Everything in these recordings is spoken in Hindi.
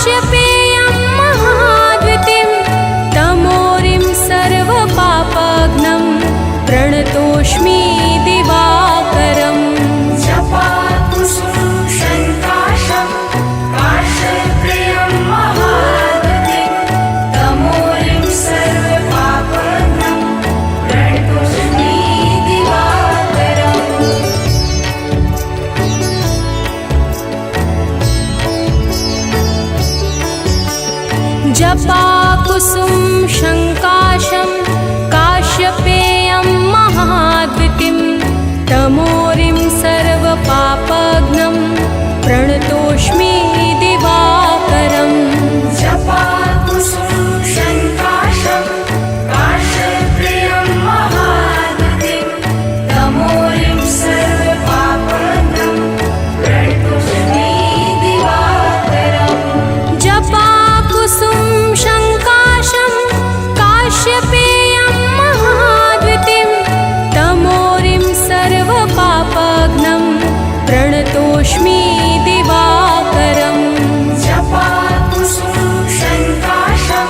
काश्यपेयं महाद्वितीं तमोरिं सर्वपापघ्नं प्रणतोऽस्मि दिवाकरम् जपाकुसुमं शङ्काशं काश्यपेयं महाद्वितीं तमोरिं सर्वपापघ्नं प्रणतोऽस्मि दिवाकरम् जपाकुसुम शङ्काशं काश्यपेयं महाद्वितीं तमोरिं सर्वपापघ्नं प्रणतोऽस्मि दिवाकरम् जपाकुसुमं शङ्काशं काश्यपेयं महाद्वितीं तमोरिं सर्वपापघ्नं प्रणतोऽस्मि दिवाकरम् जपाकुसुम शङ्काशं काश्यपेयं महाद्वितीं तमोरिं सर्वपापघ्नं प्रणतोऽस्मि दिवाकरम् जपाकुसुमं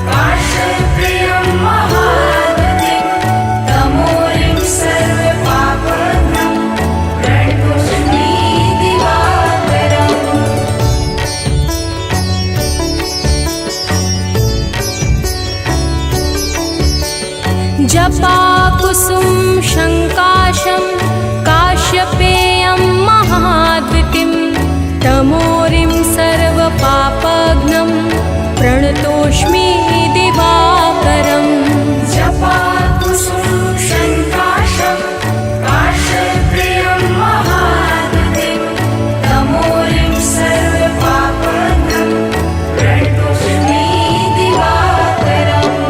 शङ्काशं काश्यपेयं महाद्वितीं तमोरिं सर्वपापघ्नं प्रणतोऽस्मि दिवाकरम् जपाकुसुम शङ्काशं काश्यपेयं महाद्वितीं तमोरिं सर्वपापघ्नं प्रणतोऽस्मि दिवाकरम् जपाकुसुमं शङ्काशं काश्यपेयं महाद्वितीं तमोरिं सर्वपापघ्नं प्रणतोऽस्मि दिवाकरम्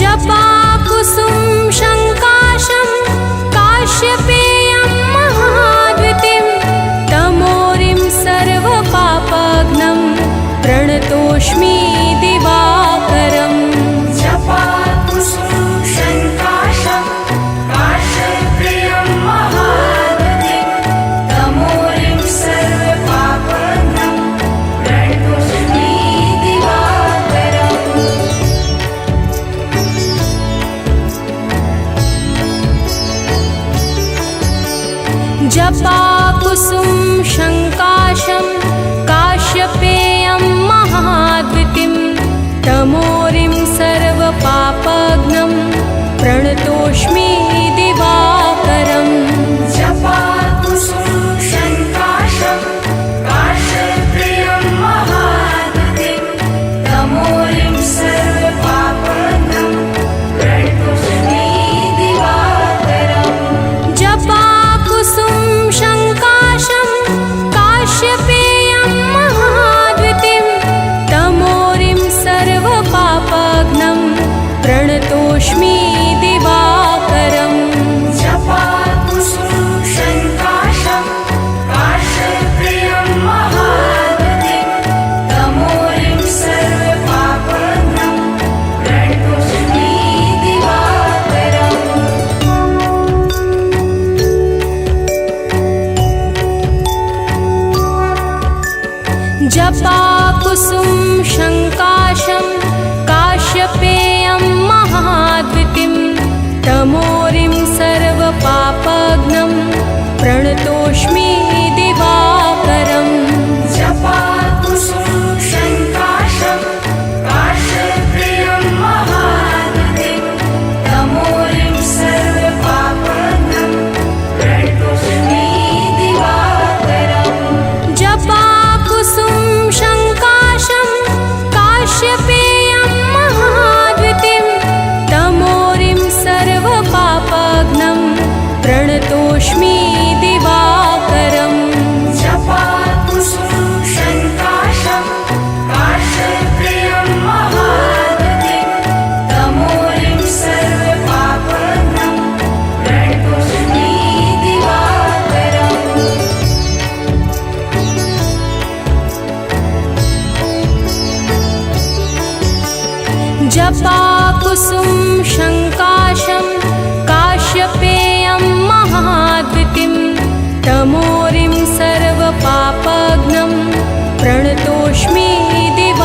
जपाकुसुम शङ्काशं काश्यपेयं महाद्वितीं तमोरिं सर्वपापघ्नं प्रणतोऽस्मि दिवाकरम् जपाकुसुमं शङ्काशं काश्यपेयं महाद्वितीं तमोरिं सर्वपापघ्नं प्रणतोऽस्मि दिवाकरम् जपाकुसुम शङ्काशं काश्यपेयं महाद्वितीं तमोरिं सर्वपापघ्नं प्रणतोऽस्मि दिवाकरम् जपाकुसुमं शङ्काशं काश्यपेयं महाद्वितीं तमोरिं सर्वपापघ्नं प्रणतोऽस्मि दिवाकरम् जपाकुसुम शङ्काशं काश्यपेयं महाद्वितीं तमोरिं सर्वपापघ्नं प्रणतोऽस्मि दिवाकरम् जपाकुसुमं शङ्काशं काश्यपेयं महाद्वितीं तमोरिं सर्वपापघ्नं प्रणतोऽस्मि दिवाकरम् जपाकुसुम शङ्काशं काश्यपेयं महाद्वितीं तमोरिं सर्वपापघ्नं प्रणतोऽस्मि दिवाकरम् जपाकुसुमं शङ्काशं काश्यपेयं महाद्वितीं तमोरिं सर्वपापघ्नं प्रणतोऽस्मि दिवाकरम् जपाकुसुम शङ्काशं काश्यपेयं महाद्वितीं तमोरिं सर्वपापघ्नं प्रणतोऽस्मि दिवाकरम् जपाकुसुमं शङ्काशं काश्यपेयं महाद्वितीं तमोरिं सर्वपापघ्नं प्रणतोऽस्मि दिवाकरम् जपाकुसुम शङ्काशं काश्यपेयं महाद्वितीं तमोरिं सर्वपापघ्नं प्रणतोऽस्मि दिवा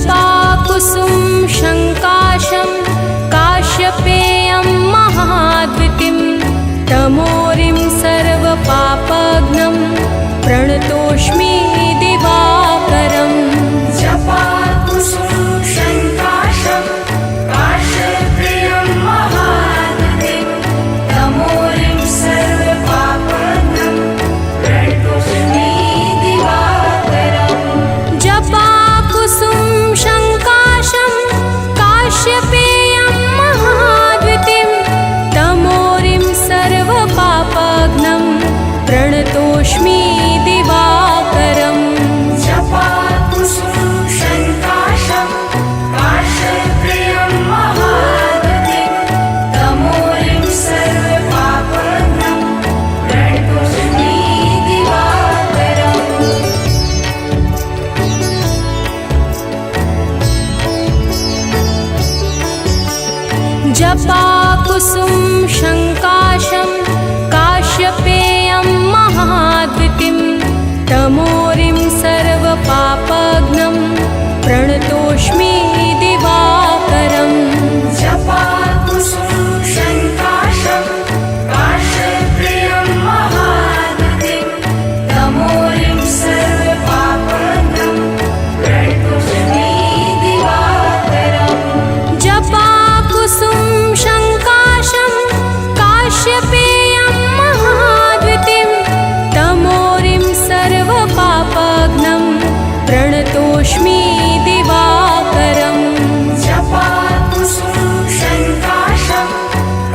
जपाकुसुम शङ्काशं काश्यपेयं महाद्युतिं तमोरिं सर्वपापघ्नं प्रणतोऽस्मि दिवाकरम् जपाकुसुम शङ्काशं काश्यपेयं महाद्युतिं तमोरिं सर्वपापघ्नं प्रणतोऽस्मि दिवाकरम् जपाकुसुम शङ्काशं काश्यपेयं महाद्युतिं तमोरिं सर्वपापघ्नं प्रणतोऽस्मि दिवाकरम् जपाकुसुम शङ्काशं काश्यपेयं महाद्युतिं तमोरिं सर्वपापघ्नं प्रणतोऽस्मि दिवाकरम् जपाकुसुम शङ्काशं काश्यपेयं महाद्युतिं तमोरिं सर्वपापघ्नं प्रणतोऽस्मि दिवाकरम् जपाकुसुम शङ्काशं काश्यपेयं महाद्युतिं तमोरिं सर्वपापघ्नं प्रणतोऽस्मि दिवाकरम् जपाकुसुम शङ्काशं काश्यपेयं महाद्युतिं तमोरिं सर्वपापघ्नं प्रणतोऽस्मि दिवाकरम् जपाकुसुम शङ्काशं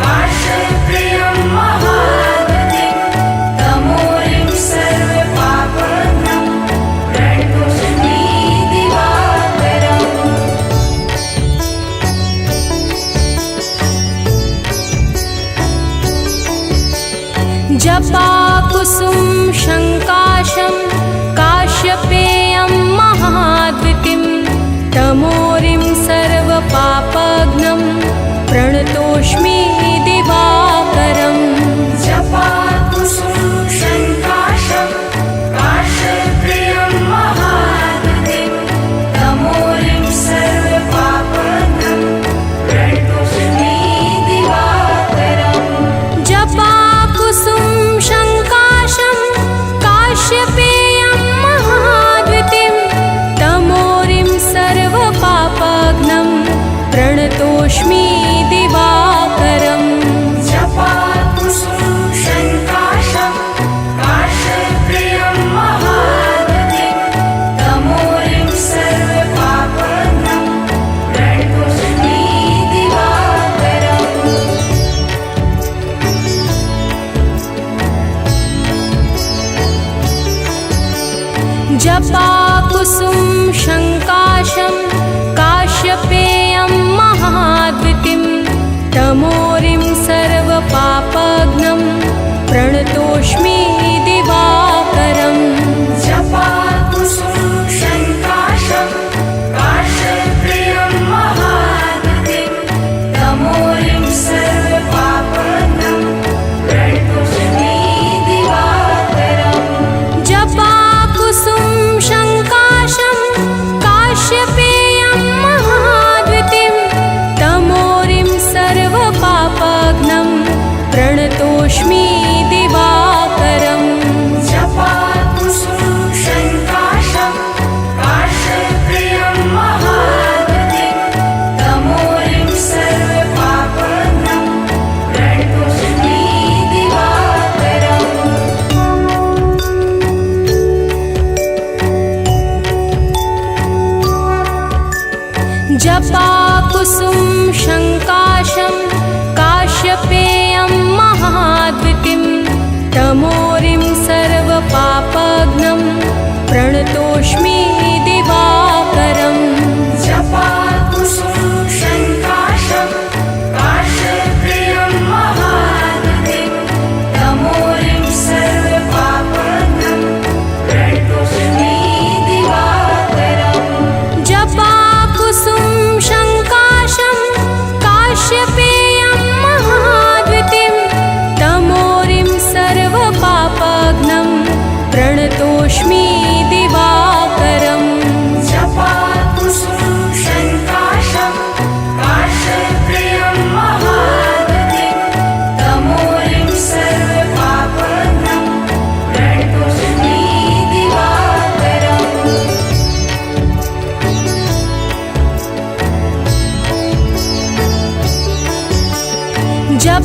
काश्यपेयं महाद्युतिं तमोरिं सर्वपापघ्नं प्रणतोऽस्मि दिवाकरम् जपाकुसुम शङ्काशं काश्यपेयं महाद्युतिं तमोरिं सर्वपापघ्नं प्रणतोऽस्मि दिवाकरम् जपाकुसुम शङ्काशं काश्यपेयं महाद्युतिं तमोरिं सर्वपापघ्नं प्रणतोऽस्मि दिवाकरम् जपाकुसुम शङ्काशं काश्यपेयं महाद्युतिं तमोरिं सर्वपापघ्नं प्रणतोऽस्मि दिवाकरम् जपाकुसुम शङ्काशं काश्यपेयं महाद्युतिं तमोरिं सर्वपापघ्नं प्रणतोऽस्मि दिवाकरम् जपाकुसुम शङ्काशं काश्यपेयं महाद्युतिं तमोरिं सर्वपापघ्नं प्रणतोऽस्मि दिवाकरम् जपाकुसुम शङ्काशं काश्यपेयं महाद्युतिं तमोरिं सर्वपापघ्नं प्रणतोऽस्मि दिवाकरम् जपाकुसुम शङ्काशं काश्यपेयं महाद्युतिं तमोरिं सर्वपापघ्नं प्रणतोऽस्मि दिवाकरम् जपाकुसुम शङ्काशं काश्यपेयं महाद्युतिं तमोरिं सर्वपापघ्नं प्रणतोऽस्मि दिवाकरम् जपाकुसुम शङ्काशं काश्यपेयं महाद्युतिं तमोरिं सर्वपापघ्नं प्रणतोऽस्मि दिवाकरम् जपाकुसुम शङ्काशं काश्यपेयं महाद्युतिं तमोरिं सर्वपापघ्नं प्रणतोऽस्मि दिवाकरम् जपाकुसुम शङ्काशं काश्यपेयं महाद्युतिं तमोरिं सर्वपापघ्नं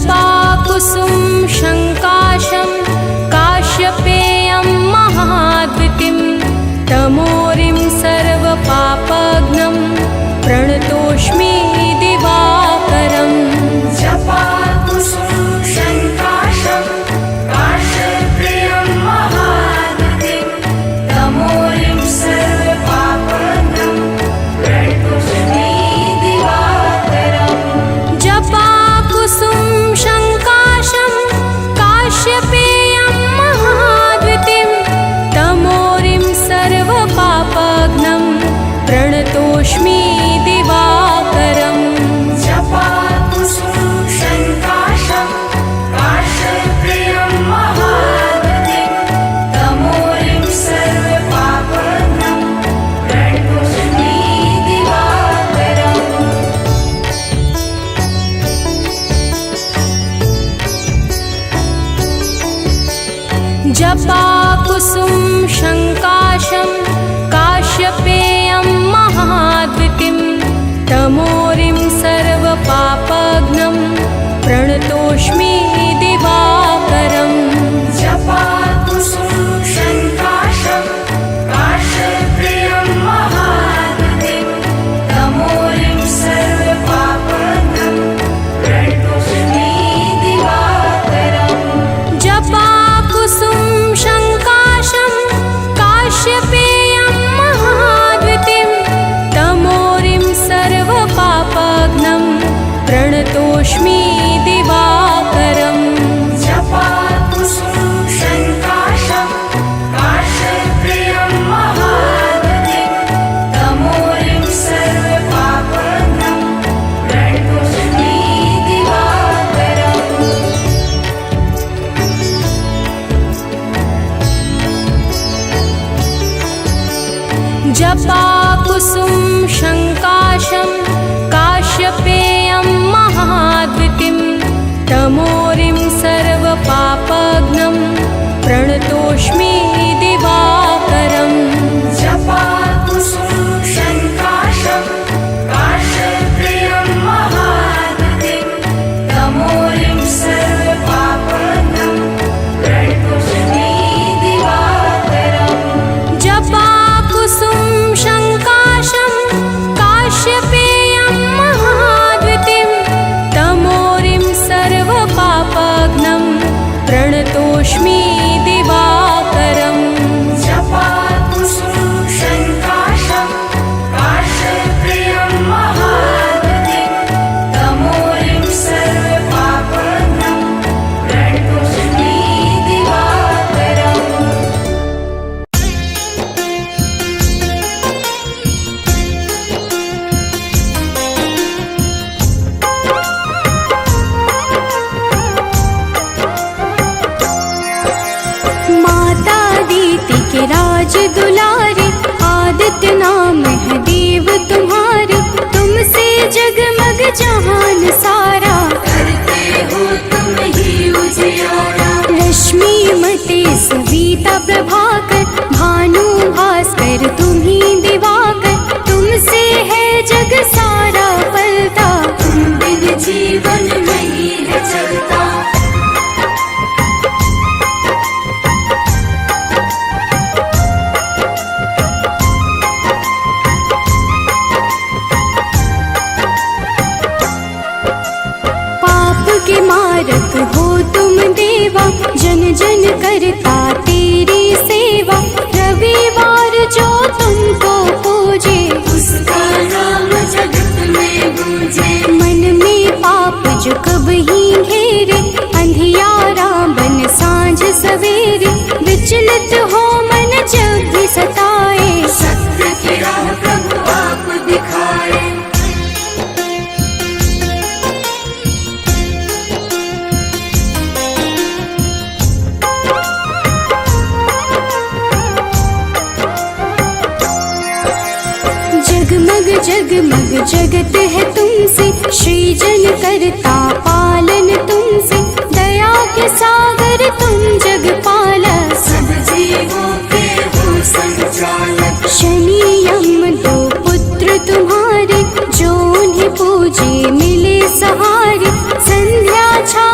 जपाकुसुम शङ्काशं काश्यपेयं महाद्युतिं तमोरिं सर्वपापघ्नं प्रणतोऽस्मि दिवाकरम् जपाकुसुम शङ्काशं काश्यपेयं महाद्युतिं तमोरिं सर्वपापघ्नं प्रणतोऽस्मि दिवाकरम् जपाकुसुम शङ्काशं काश्यपेयं महाद्युतिं तमोरिं सर्वपापघ्नं प्रणतोऽस्मि दिवाकरम् जपाकुसुम शङ्काशं काश्यपेयं महाद्युतिं तमोरिं सर्वपापघ्नं प्रणतोऽस्मि दिवाकरम् जपाकुसुम शङ्काशं काश्यपेयं महाद्युतिं तमोरिं सर्वपापघ्नं प्रणतोऽस्मि दिवाकरम् जपाकुसुम शङ्काशं काश्यपेयं महाद्युतिं तमोरिं सर्वपापघ्नं प्रणतोऽस्मि दिवाकरम् जपाकुसुम शङ्काशं काश्यपेयं महाद्युतिं तमोरिं सर्वपापघ्नं प्रणतोऽस्मि दिवाकरम् जपाकुसुम शङ्काशं काश्यपेयं महाद्युतिं तमोरिं सर्वपापघ्नं प्रणतोऽस्मि दिवाकरम् जपाकुसुम शङ्काशं काश्यपेयं महाद्युतिं तमोरिं सर्वपापघ्नं प्रणतोऽस्मि दिवाकरम् जपाकुसुम शङ्काशं काश्यपेयं महाद्युतिं तमोरिं सर्वपापघ्नं प्रणतोऽस्मि दिवाकरम् जपाकुसुम शङ्काशं काश्यपेयं महाद्युतिं तमोरिं सर्वपापघ्नं प्रणतोऽस्मि दिवाकरम् जपाकुसुम शङ्काशं काश्यपेयं महाद्युतिं तमोरिं सर्वपापघ्नं प्रणतोऽस्मि दिवाकरम् माता दीति के राज दुलारे आदित्य नाम है देव तुम्हारे तुमसे जगमग जहान सारा करते हो तुम ही उजियारा रश्मि मते सविता प्रभाकर भानु भास्कर तुम्ही दिवाकर तुमसे है जग सारा पलता तुम बिन जीवन नहीं है चलता पाप के मारक हो तुम देवा जन जन करता तेरी सेवा रविवार जो तुमको पूजे उसका नाम जगत में गूंजे मन में पाप जो कब ही घेरे अंधियारा बन सांझ सवेरे विचलित हो मन जब भी सताए सत्य की राह प्रभु आप दिखाए जगमग जगमग जगत है तुमसे सृजन करता पालन तुमसे दया के सागर तुम जग पालक सब जीवों के हो संचालक शनि यम दो पुत्र तुम्हारे जो उन्हें पूजे मिले सहारे संध्या छा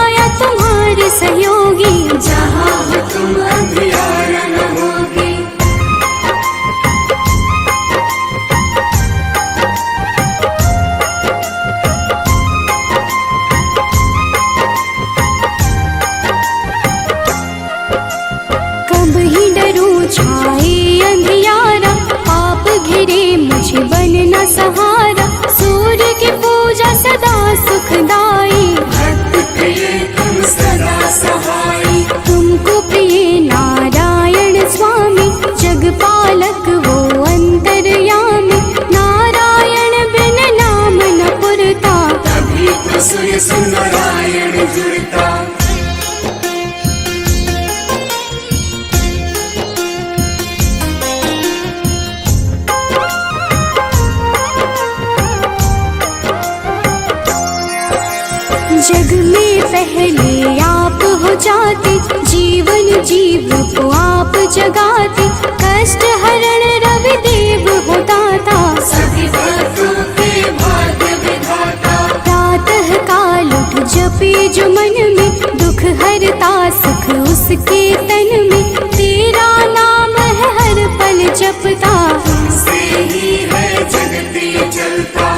जग में पहले आप हो जाते, जीवन जीव को आप जगाते, कष्ट हरण रवि देव हो दाता, सभी भक्तों के भाग्य विधाता। प्रातः काल उठ जपे जो मन में, दुख हरता सुख उसके तन में, तेरा नाम है हर पल जपता, तुमसे ही है जगत ये चलता।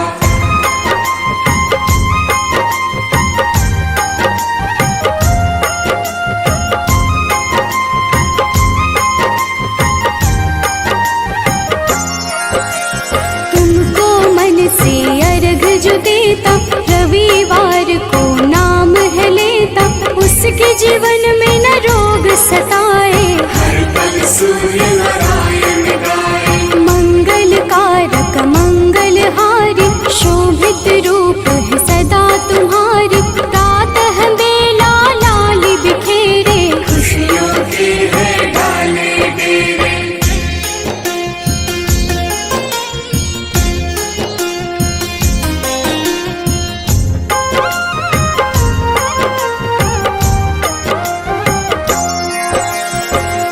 तुमको मन से अर्घ जो देता, रविवार को नाम है लेता, उसके जीवन में न रोग सताए, हर पल सूर्य नारायण गाए। मंगल कारक मंगल हारी, शोभित रूप है सदा तुम्हारी, प्रातः बेला लाली बिखेरे, खुशियों के है डाले डेरे।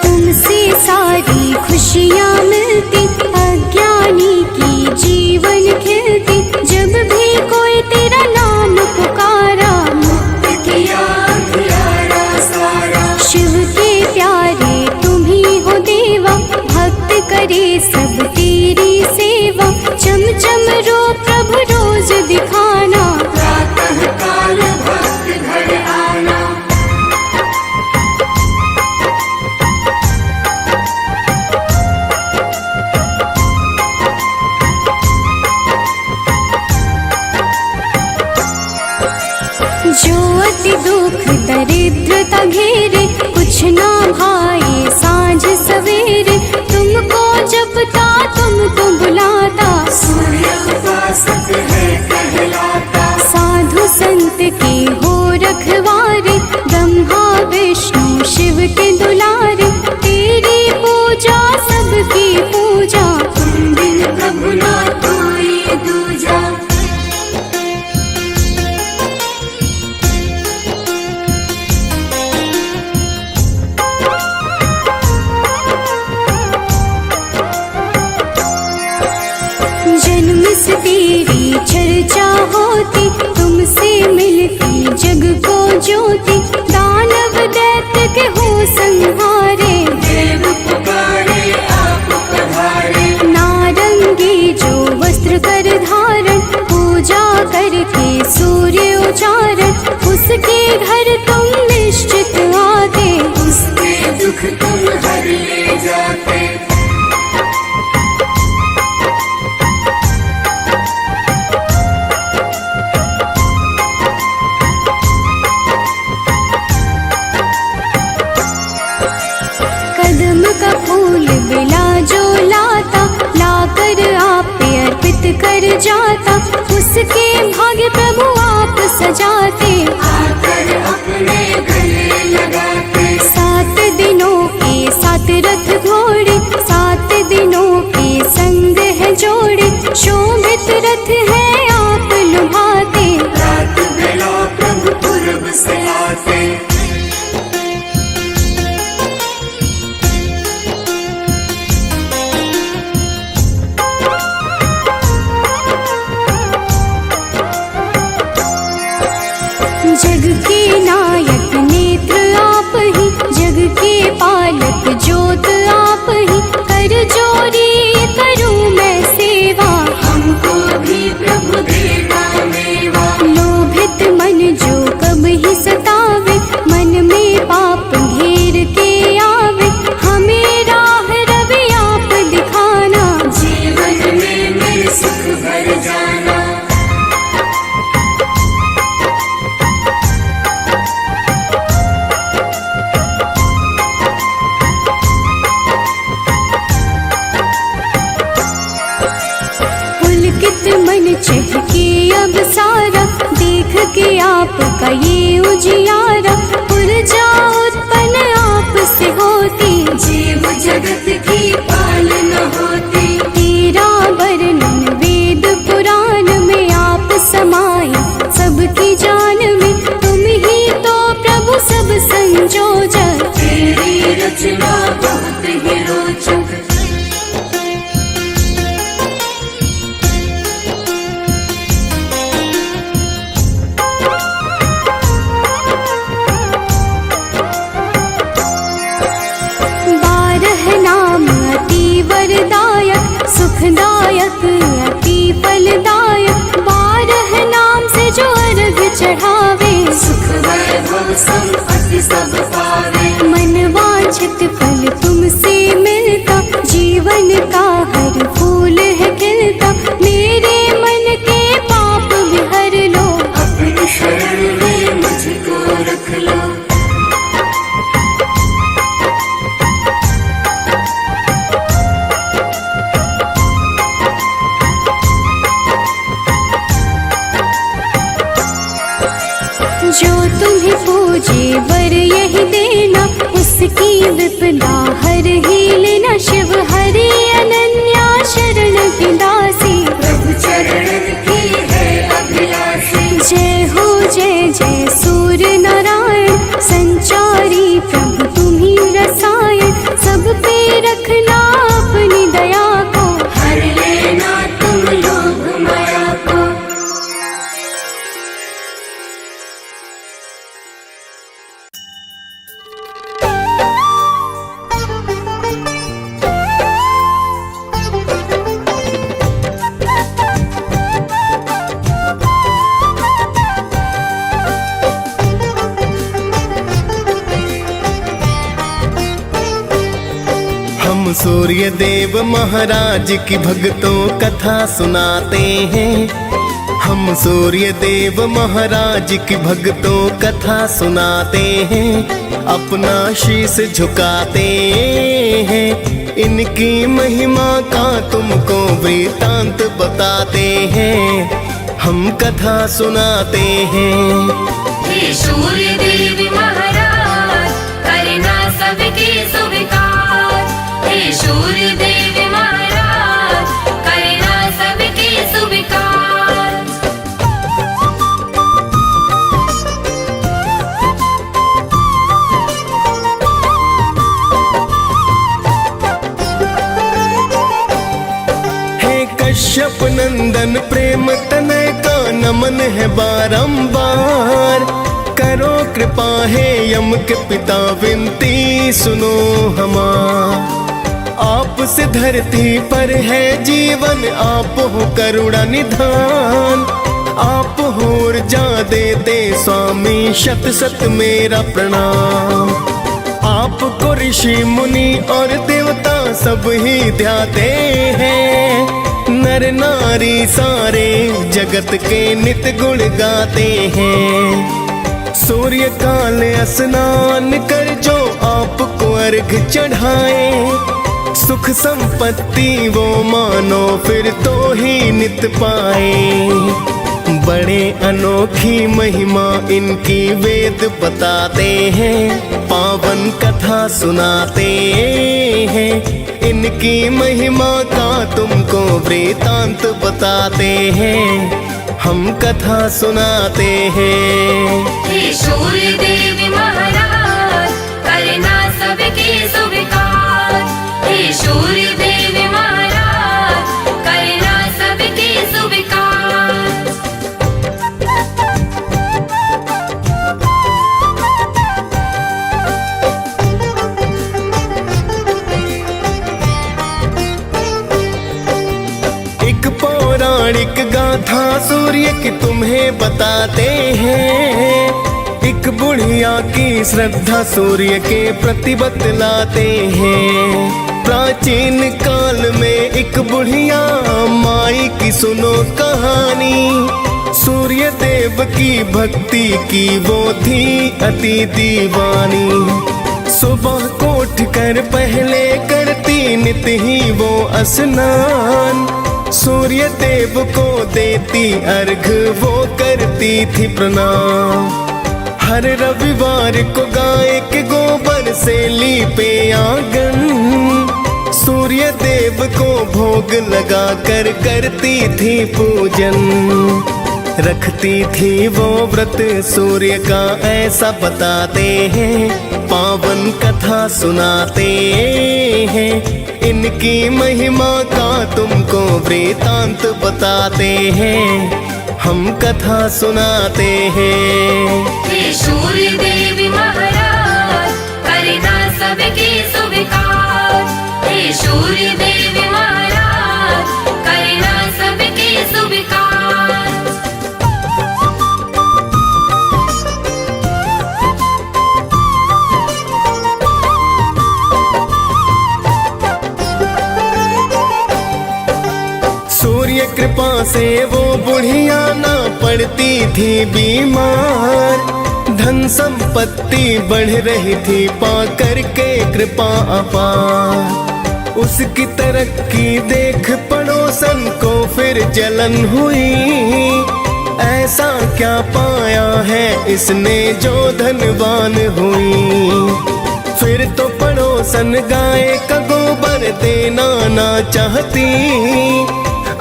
तुमसे सारी खुशियाँ मिलती, अज्ञानी की जीवन खिलती, जब भी कोई तेरा नाम पुकारा, मुक्त किया अंधियारा सारा। शिव के प्यारे तुम ही हो देवा, भक्त करे सब तेरी सेवा, चम चम रो प्रभु रोज दिखाना, प्रातः काल भक्त घर आना। जो अति दुख दरिद्रता घेरे, कुछ ना भाए सांझ सवेरे, तुमको जपता तुमको बुलाता, सूर्य उपासक है कहलाता। साधु संत के हो रखवारे, ब्रह्मा विष्णु शिव के दुलारे, तेरी पूजा सबकी पूजा, तुम बिन प्रभु ना कोई दूजा। जन्म से तेरी चर्चा होती, तुमसे मिलती जग को ज्योति, दानव दैत्य के हो संहारे, देव पुकारे आप पधारे। नारंगी जो वस्त्र कर धारण, पूजा करके सूर्य उचारण, उसके घर तुम निश्चित आते, उसके दुख तुम हर ले जाते। कदम का फूल बिला जो लाता, लाकर आप पे अर्पित कर जाता, उसके भाग्य प्रभु आप सजाते, आकर अपने गले लगाते। 7 दिनों के 7 रथ घोड़े, 7 दिनों के संग है जोड़े, शोभित रथ है आप लुभाते, रात बेला प्रभु पूरब से आते। जग के नायक नेत्र आप ही, जग के पालक ज्योत आप ही, कर जोरी करूं मैं सेवा, हमको भी प्रभु देना मेवा। लोभित मन जो कब ही सतावे, मन में पाप घेर के आवे, हमें राह रवि आप दिखाना, जीवन में मेरे सुख भर जाना। पुलकित मन चहके अब सारा, देख के आपका ये उजियारा, ऊर्जा उत्पन्न आप से होती, जीव जगत की पालना होती। तेरा वर्णन वेद पुराण में आप समाये, सबकी जान में वैभव संपत्ति सब पावे। मन वांछित फल तुमसे मिलता, जीवन का हर फूल है खिलता। मेरे मन के पाप भी हर लो, अपनी शरण में मुझको रख लो। जो तुम्हें पूजे वर यही देना, उसकी विपदा हर ही लेना। शिव हरि अनन्या शरण की दासी, प्रभु चरण की है अभिलाषी। जय हो जय जय सूर्य नारायण, संचारी प्रभु तुम्ही रसायन। सब पे रखना अपनी दया को, हर लेना तुम लोभ माया को। हम सूर्य देव महाराज की भक्तों कथा सुनाते हैं। हम सूर्य देव महाराज की भक्तों कथा सुनाते हैं। अपना शीश झुकाते हैं, इनकी महिमा का तुमको वृतांत बताते हैं। हम कथा सुनाते हैं। हे सूर्य देव महाराज, करना सबके स्वीकार। हे सूर्य देव महाराज, करना सबके स्वीकार। हे कश्यप नंदन प्रेम तनय का नमन है बारंबार। करो कृपा है यम के पिता विनती सुनो हमार। आपसे धरती पर है जीवन, आप हो करुणा निधान। आप हो ऊर्जा देते स्वामी, शत शत मेरा प्रणाम। आपको ऋषि मुनि और देवता सब ही ध्याते हैं। नर नारी सारे जगत के नित गुण गाते हैं। सूर्य काल स्नान कर जो आपको अर्घ चढ़ाए, सुख संपत्ति वो मानो फिर तो ही नित पाए। बड़े अनोखी महिमा इनकी वेद बताते हैं। पावन कथा सुनाते हैं, इनकी महिमा का तुमको वृतांत बताते हैं। हम कथा सुनाते हैं। हे सूर्य देव महाराज, करना सबके स्वीकार। हे सूर्य देव महाराज, करना सबके स्वीकार। एक पौराणिक गाथा सूर्य की तुम्हें बताते हैं। एक बुढ़िया की श्रद्धा सूर्य के प्रति बतलाते हैं। प्राचीन काल में एक बुढ़िया माई की सुनो कहानी। सूर्य देव की भक्ति की वो थी अति दीवानी। सुबह को उठकर पहले करती नित ही वो स्नान। सूर्य देव को देती अर्घ वो करती थी प्रणाम। हर रविवार को गाय के गोबर से लीपे आंगन। सूर्य देव को भोग लगा कर करती थी पूजन। रखती थी वो व्रत सूर्य का ऐसा बताते हैं। पावन कथा सुनाते हैं, इनकी महिमा का तुमको वृतांत बताते हैं। हम कथा सुनाते हैं। हे सूर्य देव महाराज, करना सबके स्वीकार। हे सूर्य देव महाराज, करना सबके स्वीकार। से वो बुढ़िया ना पड़ती थी बीमार, धन संपत्ति बढ़ रही थी पाकर के कृपा अपार। उसकी तरक्की देख पड़ोसन को फिर जलन हुई, ऐसा क्या पाया है इसने जो धनवान हुई। फिर तो पड़ोसन गाय का गोबर देना ना चाहती,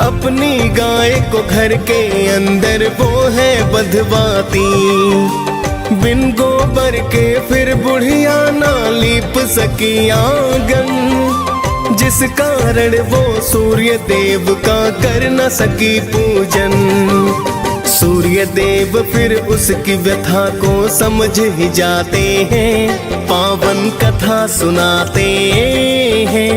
अपनी गाय को घर के अंदर वो है बंधवाती। बिन गोबर के फिर बुढ़िया ना लीप सकी आंगन, जिस कारण वो सूर्य देव का कर न सकी पूजन। सूर्य देव फिर उसकी व्यथा को समझ ही जाते हैं, पावन कथा सुनाते हैं।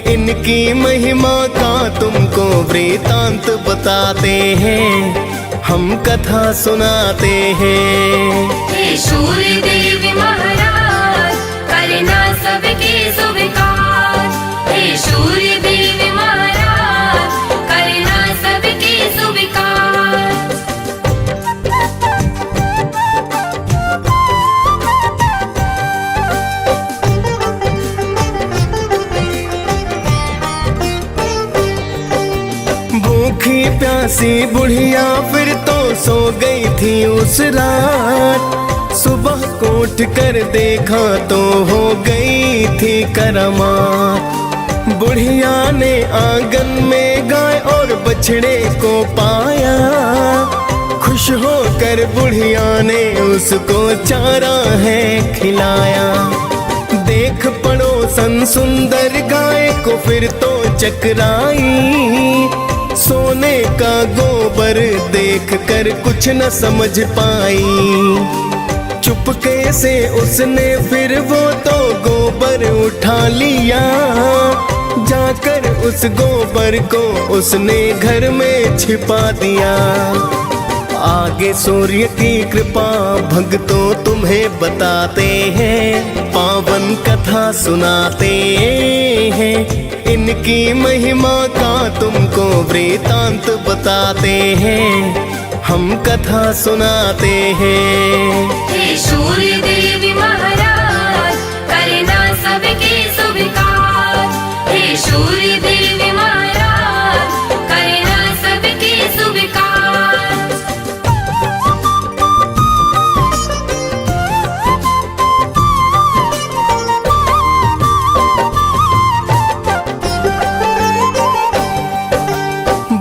इनकी महिमा का तुमको वृतांत बताते हैं, हम कथा सुनाते हैं। हे सूर्य देव महाराज करना सबके स्वीकार, हे सूर्य देव महाराज करना सबके स्वीकार। भूखी प्यासी बुढ़िया फिर तो सो गई थी उस रात, सुबह को उठ कर देखा तो हो गई थी करामात। बुढ़िया ने आंगन में गाय और बछड़े को पाया, खुश होकर बुढ़िया ने उसको चारा है खिलाया। देख पड़ोसन सुंदर गाय को फिर तो चकराई, सोने का गोबर देख कर कुछ न समझ पाई। चुपके से उसने फिर वो तो गोबर उठा लिया, जाकर उस गोबर को उसने घर में छिपा दिया। आगे सूर्य की कृपा भक्तों तुम्हें बताते हैं, पावन कथा सुनाते हैं। इनकी महिमा का तुमको वृतांत बताते हैं, हम कथा सुनाते हैं। हे सूर्य देव महाराज करना सबके स्वीकार, हे सूर्य देव महाराज करना सबके स्वीकार।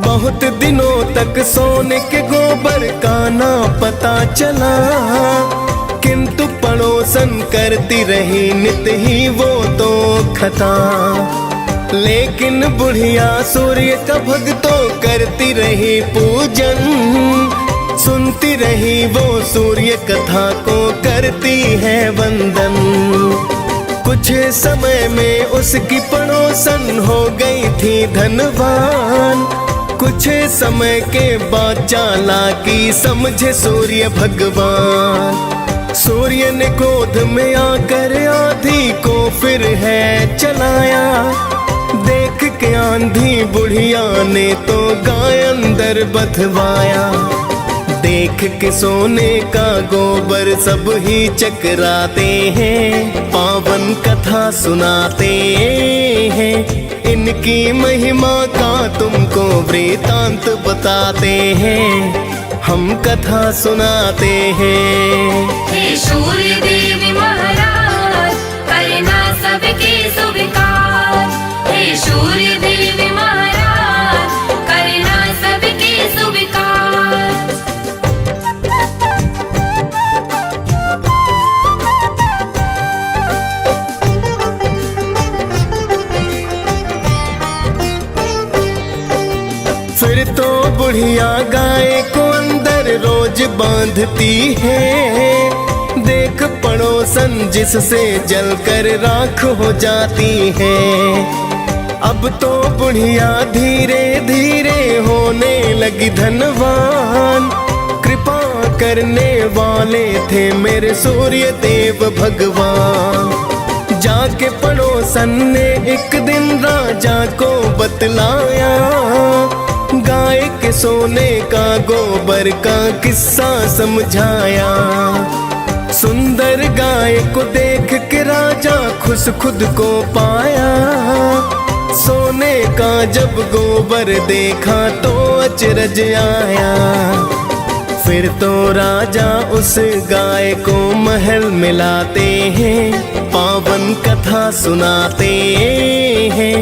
बहुत दिनों तक सोने के गोबर का ना पता चला, किंतु पड़ोसन करती रही नित ही वो तो खता। लेकिन बुढ़िया सूर्य का भक्तों करती रही पूजन, सुनती रही वो सूर्य कथा को करती है वंदन। कुछ समय में उसकी पड़ोसन हो गई थी धनवान, कुछ समय के बाद चालाकी समझे सूर्य भगवान। सूर्य ने क्रोध में आकर आंधी को फिर है चलाया, देख के आंधी बुढ़िया ने तो गाय अंदर बधवाया। देख के सोने का गोबर सब ही चकराते हैं, पावन कथा सुनाते हैं। इनकी महिमा का तुमको वृतांत बताते हैं, हम कथा सुनाते हैं। हे सूर्य देव महाराज करना सबके स्वीकार, हे सूर्य देव महाराज करना सबके स्वीकार। फिर तो बुढ़िया गाय को अंदर रोज बांधती है, देख पड़ोसन जिससे जलकर राख हो जाती है। अब तो बुढ़िया धीरे धीरे होने लगी धनवान, कृपा करने वाले थे मेरे सूर्य देव भगवान। जाके पड़ोसन ने एक दिन राजा को बतलाया, गाय के सोने का गोबर का किस्सा समझाया। सुंदर गाय को देख के राजा खुश खुद को पाया। सोने का जब गोबर देखा तो अचरज आया। फिर तो राजा उस गाय को महल मिलाते हैं, पावन कथा सुनाते हैं।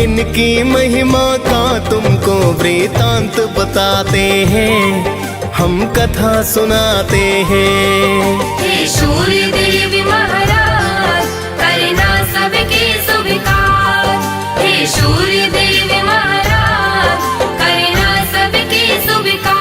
इनकी महिमा का तुमको वृतांत बताते हैं, हम कथा सुनाते हैं। हे सूर्य देव महाराज करना सबके स्वीकार। हे सूर्य देव महाराज करना सबके स्वीकार।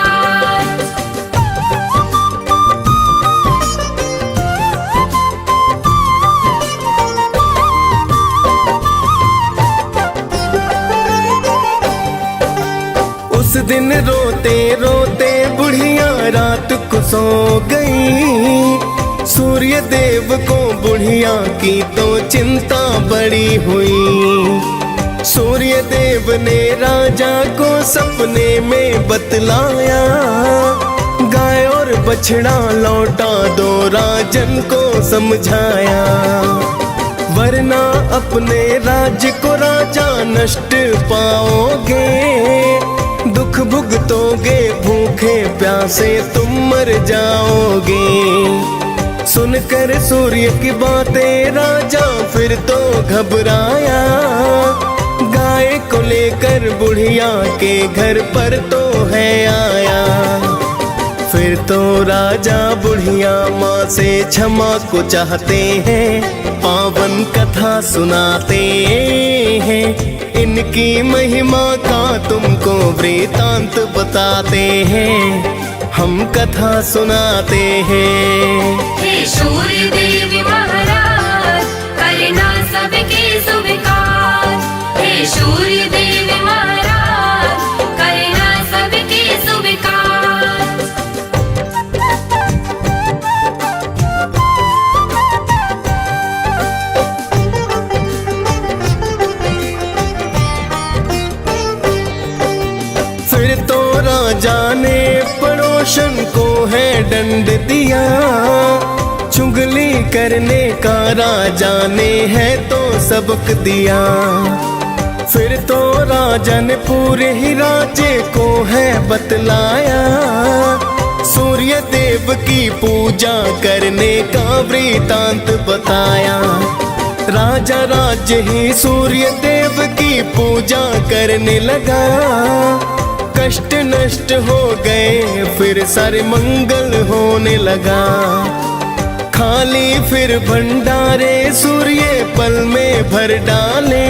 उस दिन रोते रोते बुढ़िया रात को सो गई। सूर्य देव को बुढ़िया की तो चिंता बड़ी हुई। सूर्य देव ने राजा को सपने में बतलाया, गाय और बछड़ा लौटा दो राजन को समझाया। वरना अपने राज्य को राजा नष्ट पाओगे, दुख भुगतोगे, भूखे प्यासे तुम मर जाओगे। सुनकर सूर्य की बातें राजा फिर तो घबराया। गाय को लेकर बुढ़िया के घर पर तो है आया। फिर तो राजा बुढ़िया माँ से क्षमा को चाहते हैं, पावन कथा सुनाते हैं। इनकी महिमा का तुमको वृतांत बताते हैं, हम कथा सुनाते हैं। हे सूर्य देव महाराज करना सबके स्वीकार। हे सूर्य देव महाराज करना सबके स्वीकार। फिर तो राजा ने पड़ोसन को है दंड दिया। चुगली करने का राजा ने है तो सबक दिया। फिर तो राजा ने पूरे ही राज्य को है बतलाया। सूर्य देव की पूजा करने का वृतांत बताया। राजा राज्य ही सूर्य देव की पूजा करने लगा। कष्ट नष्ट हो गए, फिर सारे मंगल होने लगा। खाली फिर भंडारे सूर्य पल में भर डाले।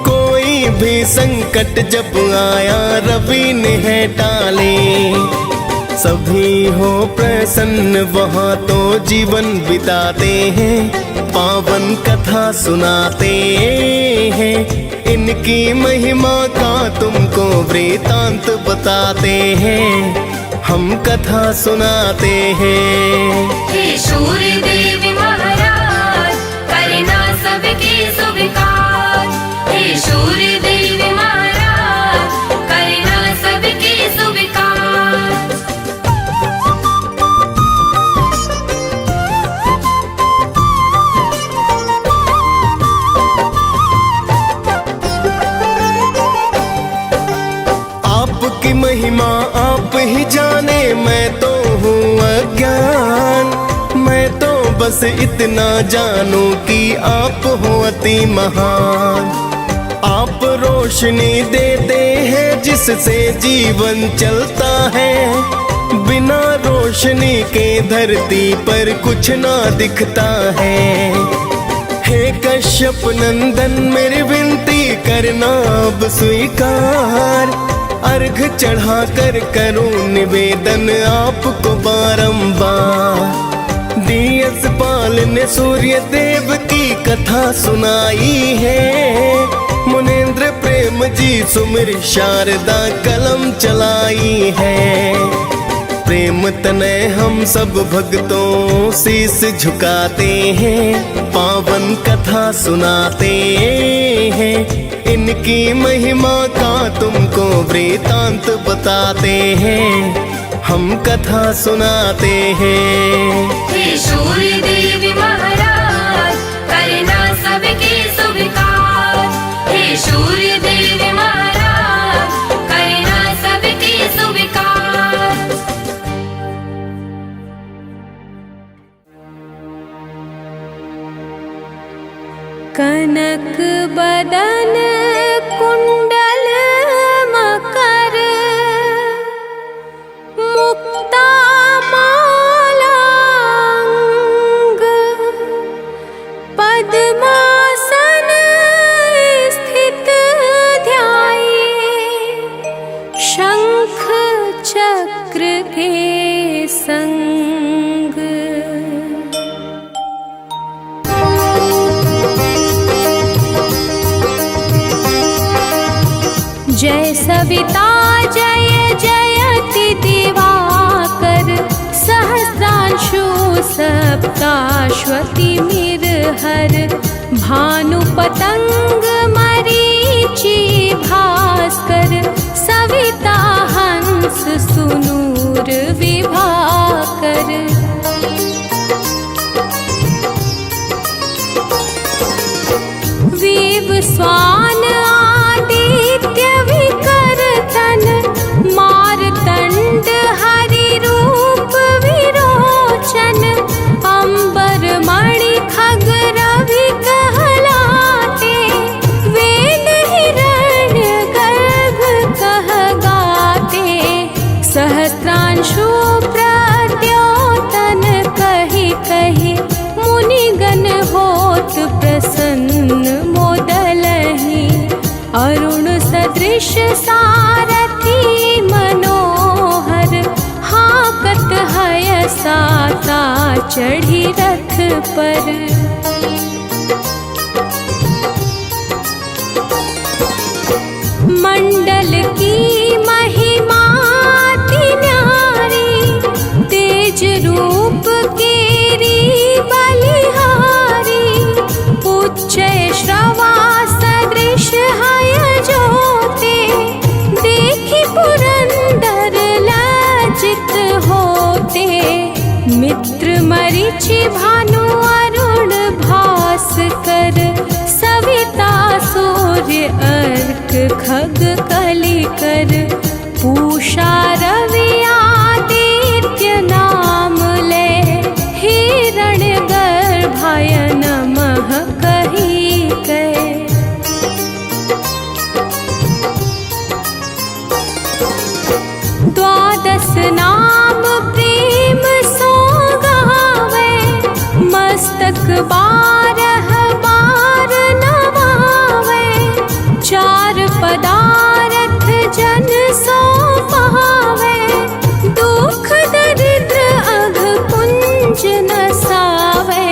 कोई भी संकट जब आया रवि ने है टाले। सभी हो प्रसन्न वहाँ तो जीवन बिताते हैं, पावन कथा सुनाते हैं। इनकी महिमा का तुमको वृतांत बताते हैं, हम कथा सुनाते हैं। हे सूर्य देव महाराज करना सबके स्वीकार। हे सूर्य देव महाराज करना सबके स्वीकार। आपकी महिमा आप ही जाने, मैं तो हूँ अज्ञान। मैं तो बस इतना जानूं कि आप हो अति महान। आप रोशनी देते हैं जिससे जीवन चलता है। बिना रोशनी के धरती पर कुछ ना दिखता है। हे कश्यप नंदन मेरी विनती करना अब स्वीकार। अर्घ चढ़ा कर करूं निवेदन आपको बारंबार। डीएस पाल ने सूर्य देव की कथा सुनाई है। मुनेंद्र प्रेम जी सुमिर शारदा कलम चलाई है। प्रेम प्रेम तनय हम सब भक्तों शीस झुकाते हैं, पावन कथा सुनाते हैं। इनकी महिमा का तुमको वृतांत बताते हैं, हम कथा सुनाते हैं। हे सूर्य देव महाराज करना सबके स्वीकार, हे सूर्य देव महाराज करना सबके स्वीकार। कनक बदन कुंडल मकर, मुक्ता माला अंग, पद्मासन स्थित ध्याये, शंख चक्र के संग। जय सविता जय जयति दिवाकर, सहस्रांशु सप्ताश्वति मिरहर, भानु पतंग मरीचि भास्कर, सविता हंस सुनूर विभाकर। विव स्वान आदित्य विकर्तन, मारतंड हरि रूप विरोचन, अंबर मणि खग रवि कहलाते, वेद हिरण्य गर्भ कह गाते, सहस्रांशु प्रद्योतन कहि कहि, मुनिगण होत प्रसन्न मोदलहि, अरुण सदृश सारथी मनोहर, हाकत हय साता चढ़ी रथ पर। मंडल की महिमा अति न्यारी, तेज रूप केरी बलिहारी, उच्च श्रवा सदृश हय ज्योते, देखि पुरंदर लज्जित होते, मित्र मरीचि भानु अरुण भास्कर, सविता सूर्य अर्क खग कलिकर, पूषा रवि आदित्य नाम ले, हिरण्य गर्भाय नमः कहि कहे। द्वादश नाम प्रेम सो गावे, मस्तक बारह बार नवावे, चार पदारथ जन सो पावे, दुख दरिद्र अघ पुंज नसावे,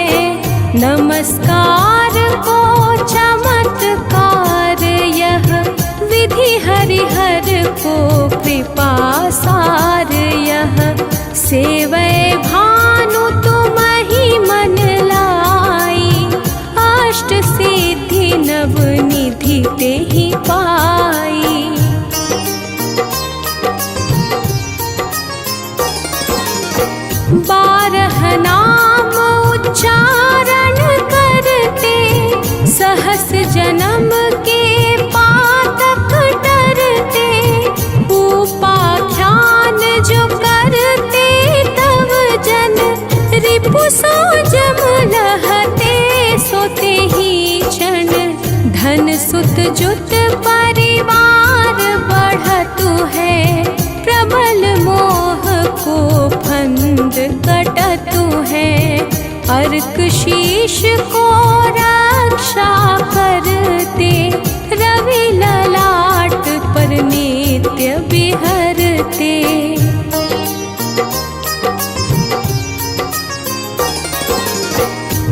नमस्कार को चमत्कार यह, विधि हरिहर को कृपा सार यह, सेवै भानु तुम ही मन लाई, अष्ट सिद्धि नव निधि तेहि पाई। बारह नाम उच्चारण करते, सहस जन्म के पातक डरते, उपाख्यान जो करते तव जन, रिपु सो जम लहते सोते ही क्षण, धन सुत जुत परिवार बढ़तु है, प्रबल मोह को फंद कटतु है, अर्क शीश को रक्षा करते, रवि ललाट पर नित्य विहरते।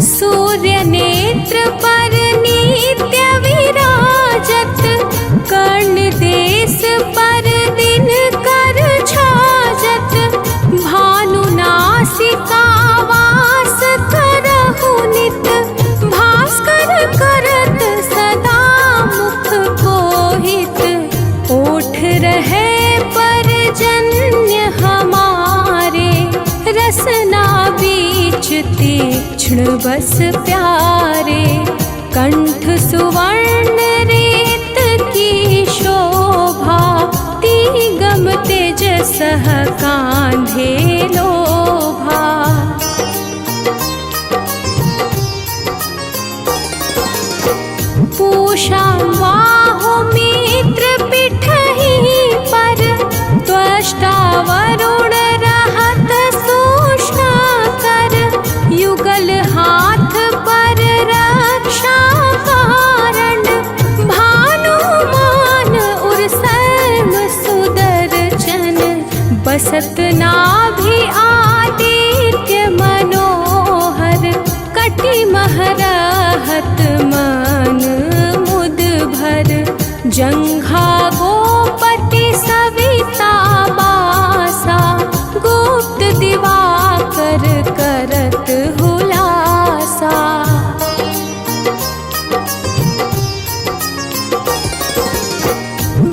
सूर्य नेत्र पर नित्य विराजत, कर्ण देश पर दिन कर छाजत, भा कृष्ण बस प्यारे, कंठ सुवर्ण रेत की शोभा, तिगम तेज सह कांधे लोभा। पूषा बाहु मित्र पिठहि पर, त्वष्टा वरुण रहत सूक्ष्म कर, युगल हाथ पर रक्षा कारण, भानुमान उर सर्व सुदर्शन, बसत नाभि आदित्य मनोहर, कटि महरहत मन मुद भर, जंघा गोपति सविता बासा, गुप्त दिवाकर करत हुलासा।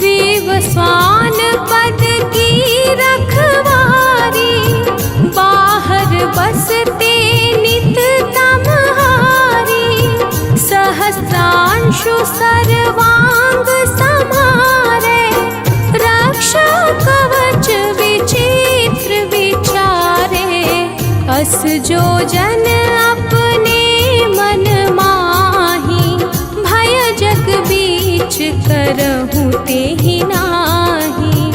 विवस्वान पद की रखवारी, बाहर बसते नित तमहारी, सहस्रांशु सर्वांग समारे, रक्षा कवच विचित्र विचारे, अस जो जन अपने मन माही, भय जग बीच करहु तेहि नाही,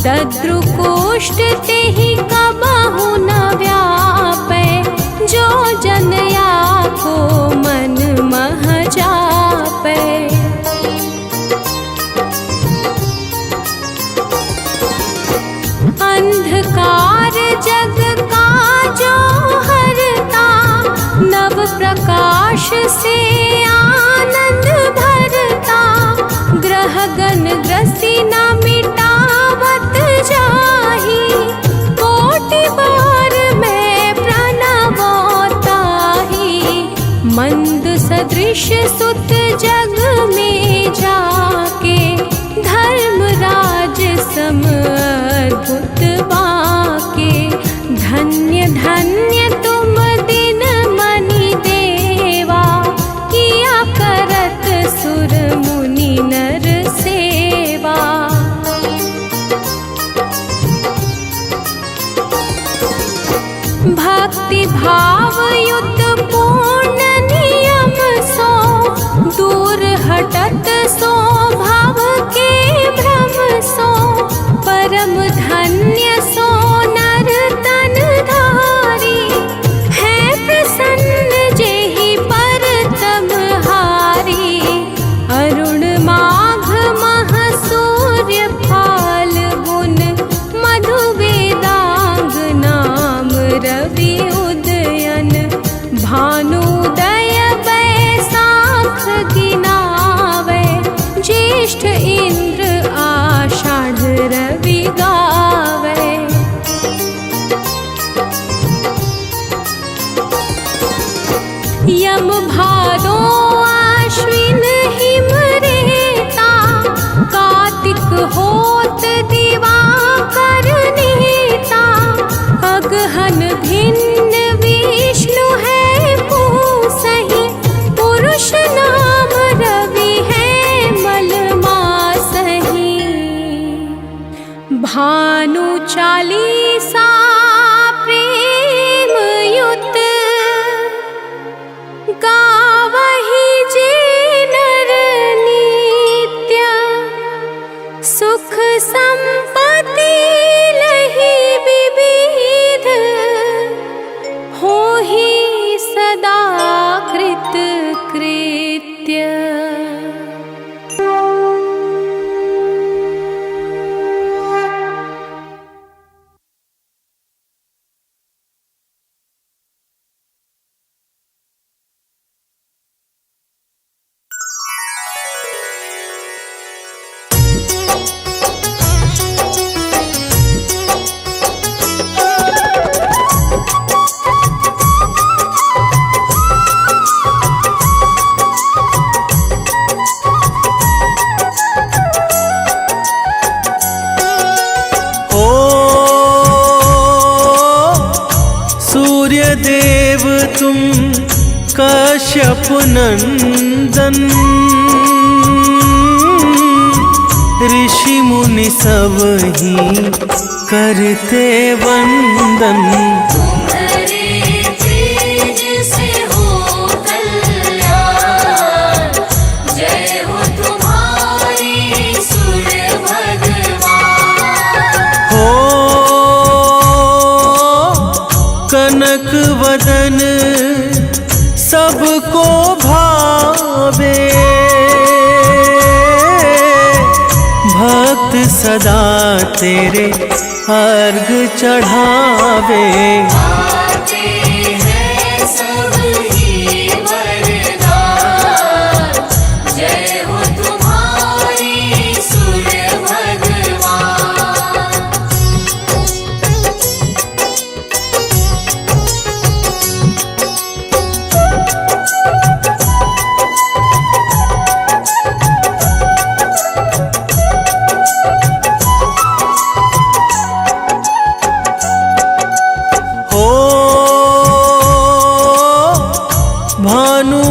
दद्रुकोष्ठ तेहि कबहु न व्यापै, जो जन को मन मह जापै। अंधकार जग का जो हरता, नव प्रकाश से आनंद भरता, ग्रहगण ग्रसी न मिटावत जाहि, कोटि बार मैं प्रणवो ताहि, मंद सदृश सुत जग में जाके, धर्मराज सम अद्भुत बाके, धन्य धन्य तुम दिन मनि देवा, किया करत सुर मुनि नर सेवा। भक्ति भाव युत पूर्ण नियम सो, दूर हटत सो भाव के भ्रम सो, परम धन्य सो नर तन धारी, है प्रसन्न जेहि पर तमहारी, अरुण माघ मह सूर्य फाल्गुन, मधु वेदांग नाम रवि उदयन, भानुदय बैसाख गिनावे, ज्येष्ठ इंद्र आषाढ़ रवि गावे। यम भादो आश्विन हिम रेता, कार्तिक होत दिवाकर नीता, अगहन भिन्न विष्णु है पूसहि, पुरुष नाम रवि है मल मासहि, भानु चालीसा प्रेम युत, गावहि जे नर नित्य, सुख संपत्ति लहि विविध, होहि सदा कृत कृत्य। देव तुम कश्यप नंदन ऋषि मुनि सब ही करते वंदन। तुम्हारे तेज से हो कल्याण, जय हो तुम्हारी सूर्य भगवान। हो कनक वदन सबको भावे, भक्त सदा तेरे अर्घ चढ़ावे। आते हैं सब ही वरदान, जय हो तुम्हारी सूर्य भगवान।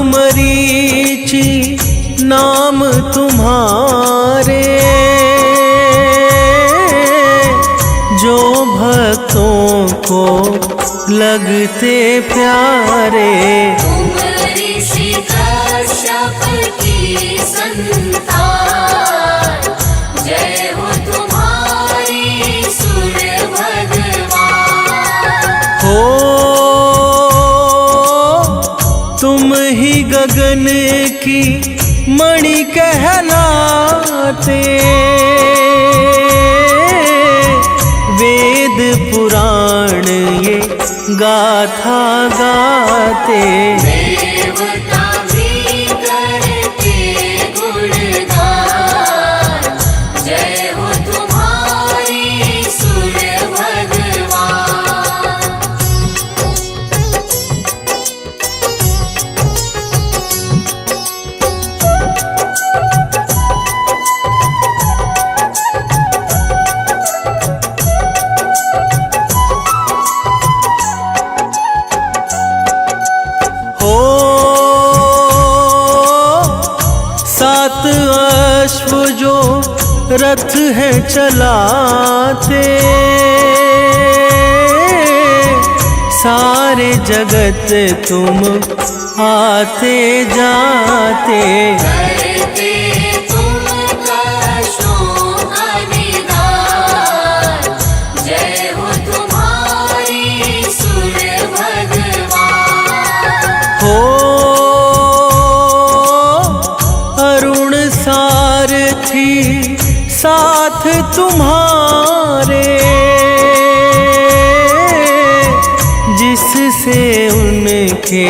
भानुमरीचि नाम तुम्हारे, जो भक्तों को लगते प्यारे। तुम ऋषि कश्यप की संतान, जय हो तुम्हारी सूर्य भगवान। हो तुम ही गगन की मणि कहलाते, वेद पुराण ये गाथा गाते। देवता भी करते गुणगान, जय हो तुम्हारी सूर्य भगवान। सात अश्व जो रथ है चलाते, सारे जगत तुम आते जाते। करते तुम कष्टों का निदान, जय हो तुम्हारी सूर्य भगवान। हो अरुण सारथी साथ तुम्हारे, जिससे उनके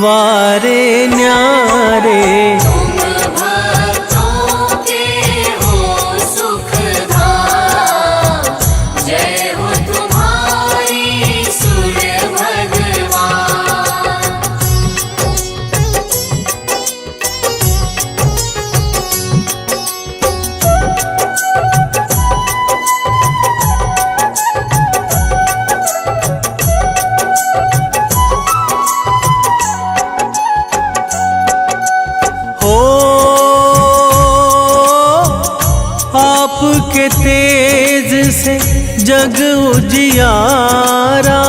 वारे न्यारे। तुम भक्तों के हो सुखधाम, जय हो तुम्हारी सूर्य भगवान। आपके तेज से जग उजियारा,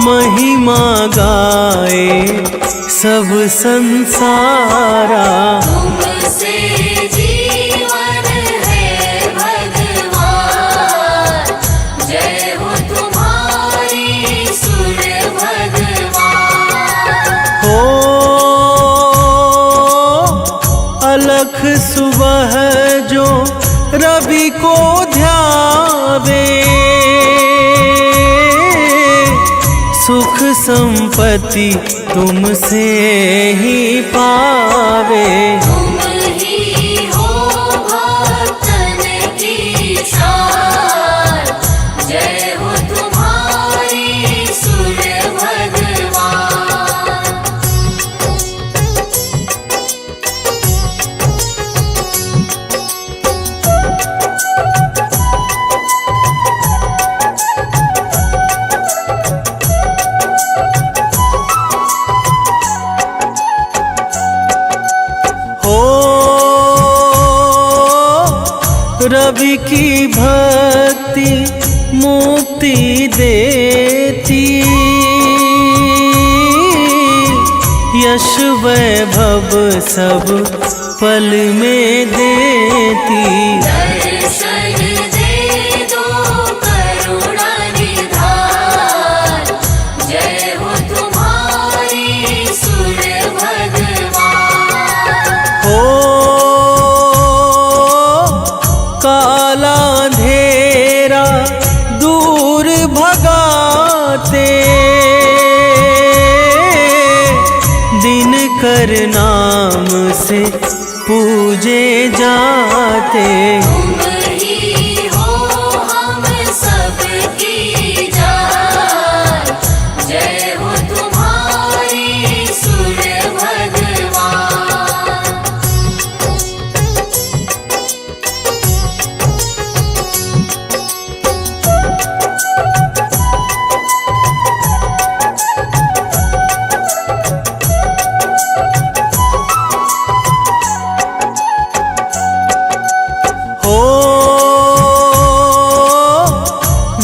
महिमा गाए सब संसारा। तुमसे जीवन है भगवान, जय हो तुम्हारी सूर्य भगवान। हो अलख सुबह जो रवि को ध्यावे, सुख संपत्ति तुमसे ही पावे। तुम ही हो भक्तन की शान, जय हो तुम्हारी सूर्य भगवान। की भक्ति मुक्ति देती, यश वैभव सब पल में देती। दर्शन दे दो करुणा निधान, जय हो तुम्हारी सूर्य भगवान। हो काला अंधेरा दूर भगाते, दिनकर नाम से पूजे जाते। तुम ही हो हम सबकी जान, जय हो तुम्हारी सूर्य भगवान। हो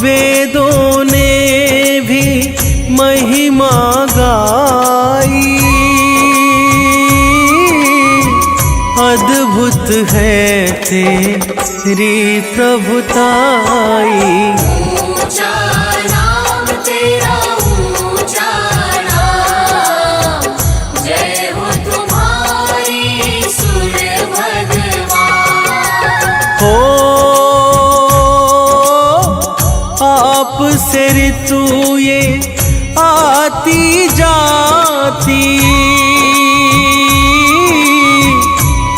वेदों ने भी महिमा गाई, अद्भुत है तेरी प्रभुताई। ऊंचा नाम तेरा ऊंचा नाम, जय हो तुम्हारी सूर्य भगवान। हो आप से ऋतु ये आती जाती,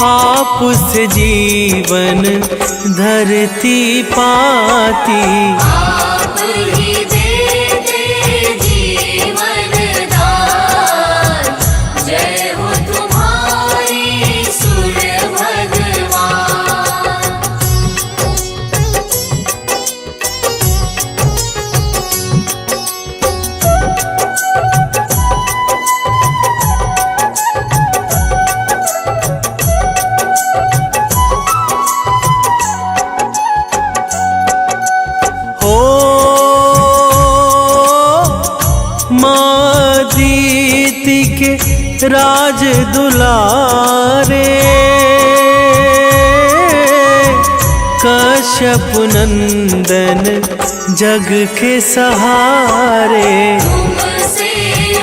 आप से जीवन धरती पाती। आप ही देते जीवन दान, जय हो तुम्हारी सूर्य भगवान। हो माँ दीति के राज दुलारे, कश्यप नंदन जग के सहारे। तुमसे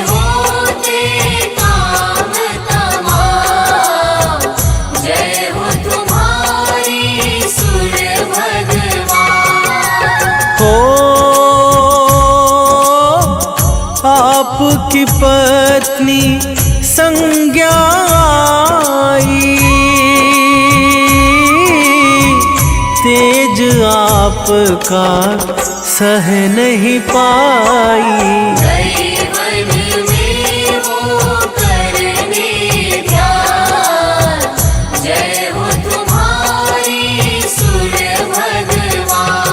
होते काम तमाम, जय हो तुम्हारी सूर्य भगवान। हो आपकी पत्नी संज्ञा आई, तेज आपका सह नहीं पाई। दैवन में वो करने ध्यान, जय हो तुम्हारी सूर्य भगवान।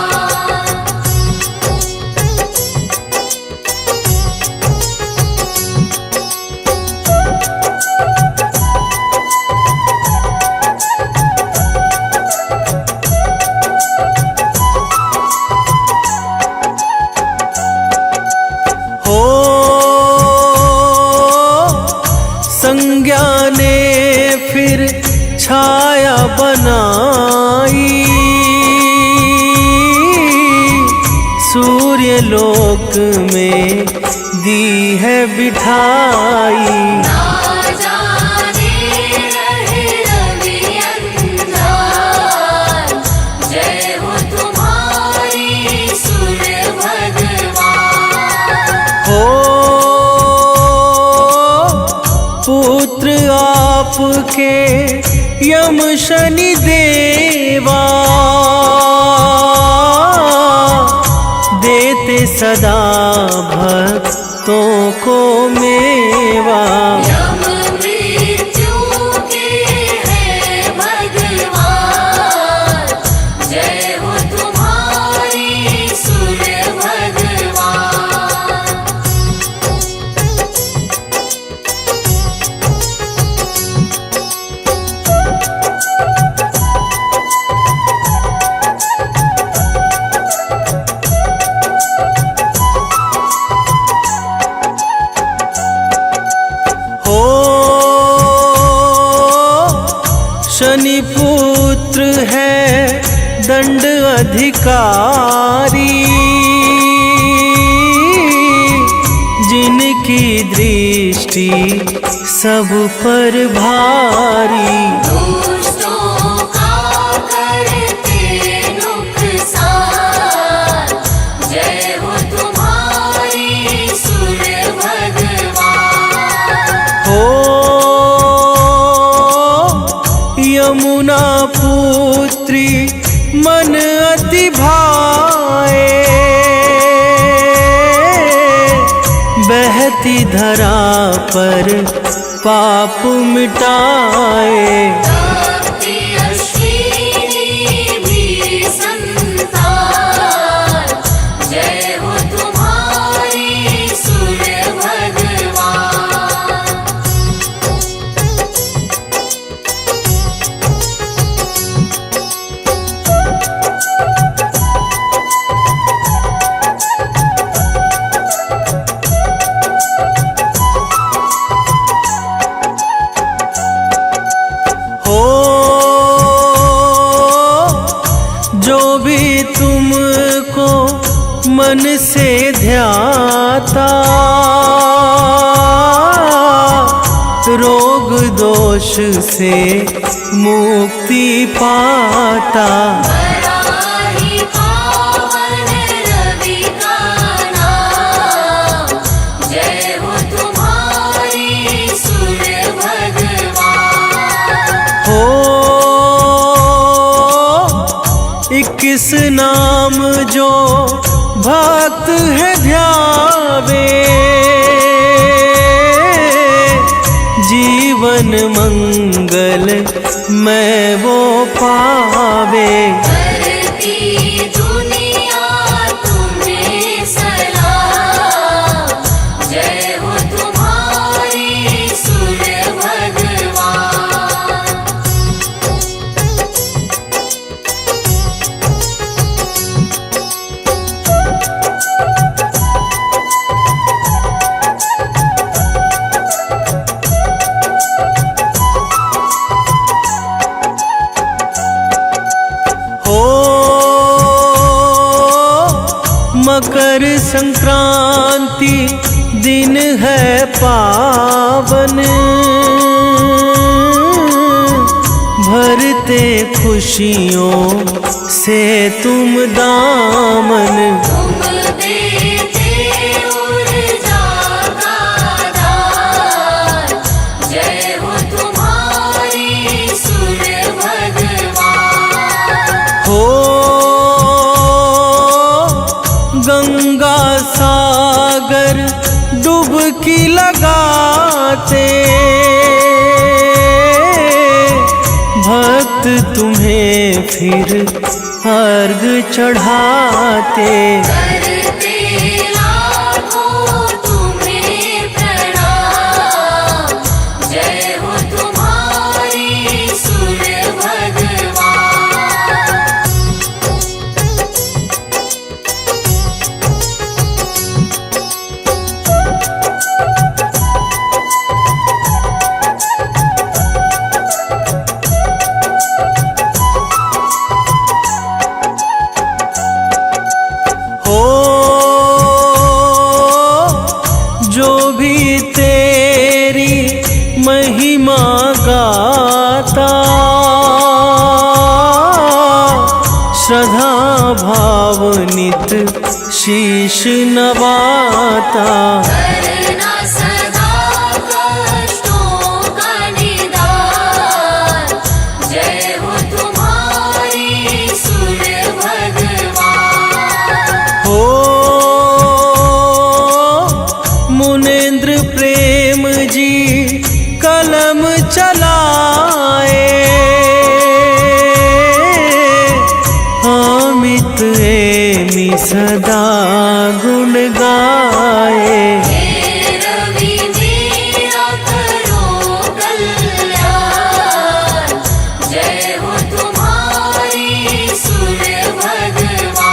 हो संज्ञा ने फिर छाया बनाई, सूर्य लोक में दी है बिठाई। ना जाने रहे रवि अंधार, जय हो तुम्हारी सूर्य भगवान। हो पुत्र आपके यम शनि देवा, देते सदा भक्तों को मेवा। यम मृत्यु के है भगवान, जय हो तुम्हारी सूर्य भगवान। शनि पुत्र है दंड अधिकारी, जिनकी दृष्टि सब पर भारी। दुष्टों का करते नुकसान, जय हो तुम्हारी सूर्य भगवान। हो यमुना पुत्री मन अति भाए, बहती धरा पर पाप मिटाए। भक्ति अश्विनी भी संतान, जय हो तुम्हारी सूर्य भगवान। हो जो भी तुमको मन से ध्याता, रोग दोष से मुक्ति पाता। बड़ा ही पावन रवि का नाम, जय हो तुम्हारी सूर्य भगवान। हो 21 नाम जो भक्त है ध्यावे, जीवन मंगल मैं वो पावे। करती दुनिया तुम्हें सलाम, जय हो तुम्हारी सूर्य भगवान। हो मकर संक्रांति दिन है पावन, भरते खुशियों से तुम दामन। तुम देते ऊर्जा का दान, जय हो तुम्हारी सूर्य भगवान। हो गंगा सागर डुबकी लगाते, भक्त तुम्हें फिर अर्घ चढ़ाते। करते लाखों तुम्हें प्रणाम, जय हो तुम्हारी सूर्य भगवान। हो जो भी तेरी महिमा गाता, श्रद्धा भाव नित शीश नवाता। करना सदा कष्टों का निदान, जय हो तुम्हारी सूर्य भगवान। हो मुनेन्द्र प्रेम जी कलम चलाए, अमित एमि सदा गुण गाए। हे रवि मेरा करो कल्याण, जय हो तुम्हारी सूर्य भगवान।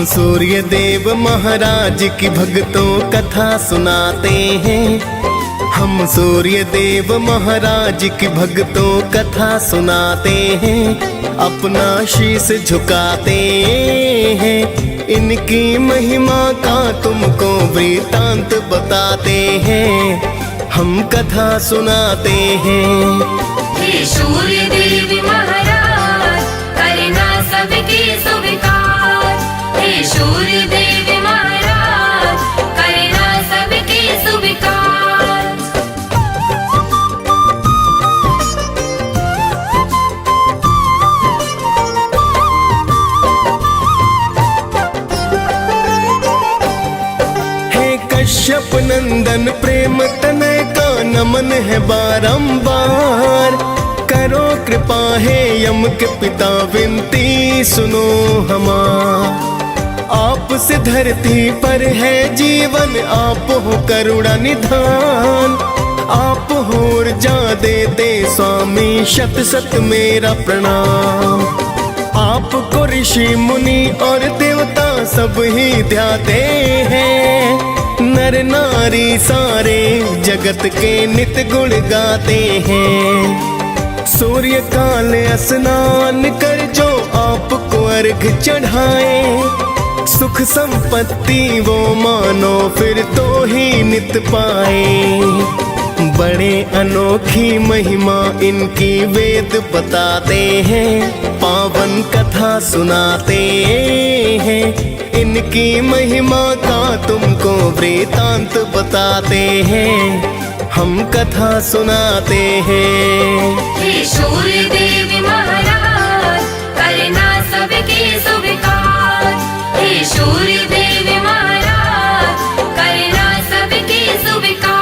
हम सूर्य देव महाराज की भक्तों कथा सुनाते हैं। हम सूर्य देव महाराज की भक्तों कथा सुनाते हैं। अपना शीश झुकाते हैं। इनकी महिमा का तुमको वृतांत बताते हैं। हम कथा सुनाते हैं। हे सूर्य देव महाराज करना सबकी स्वीकार। हे सूर्य देव महाराज करना सबकी स्वीकार। कश्यप नंदन प्रेम तनय का नमन है बारंबार। करो कृपा है यम के पिता विनती सुनो हमार। आपसे धरती पर है जीवन, आप हो करुणा निधान। आप हो ऊर्जा देते स्वामी, शत शत मेरा प्रणाम। आपको ऋषि मुनि और देवता सब ही ध्याते हैं। नर नारी सारे जगत के नित गुण गाते हैं। सूर्य काल स्नान कर जो आपको अर्घ चढ़ाए। सुख संपत्ति वो मानो फिर तो ही नित पाए। बड़े अनोखी महिमा इनकी वेद बताते हैं। पावन कथा सुनाते हैं। इनकी महिमा का तुमको वृतांत बताते हैं। हम कथा सुनाते हैं। हे सूर्य देव महाराज करना सबकी स्वीकार। हे सूर्य देव महाराज करना सबकी स्वीकार।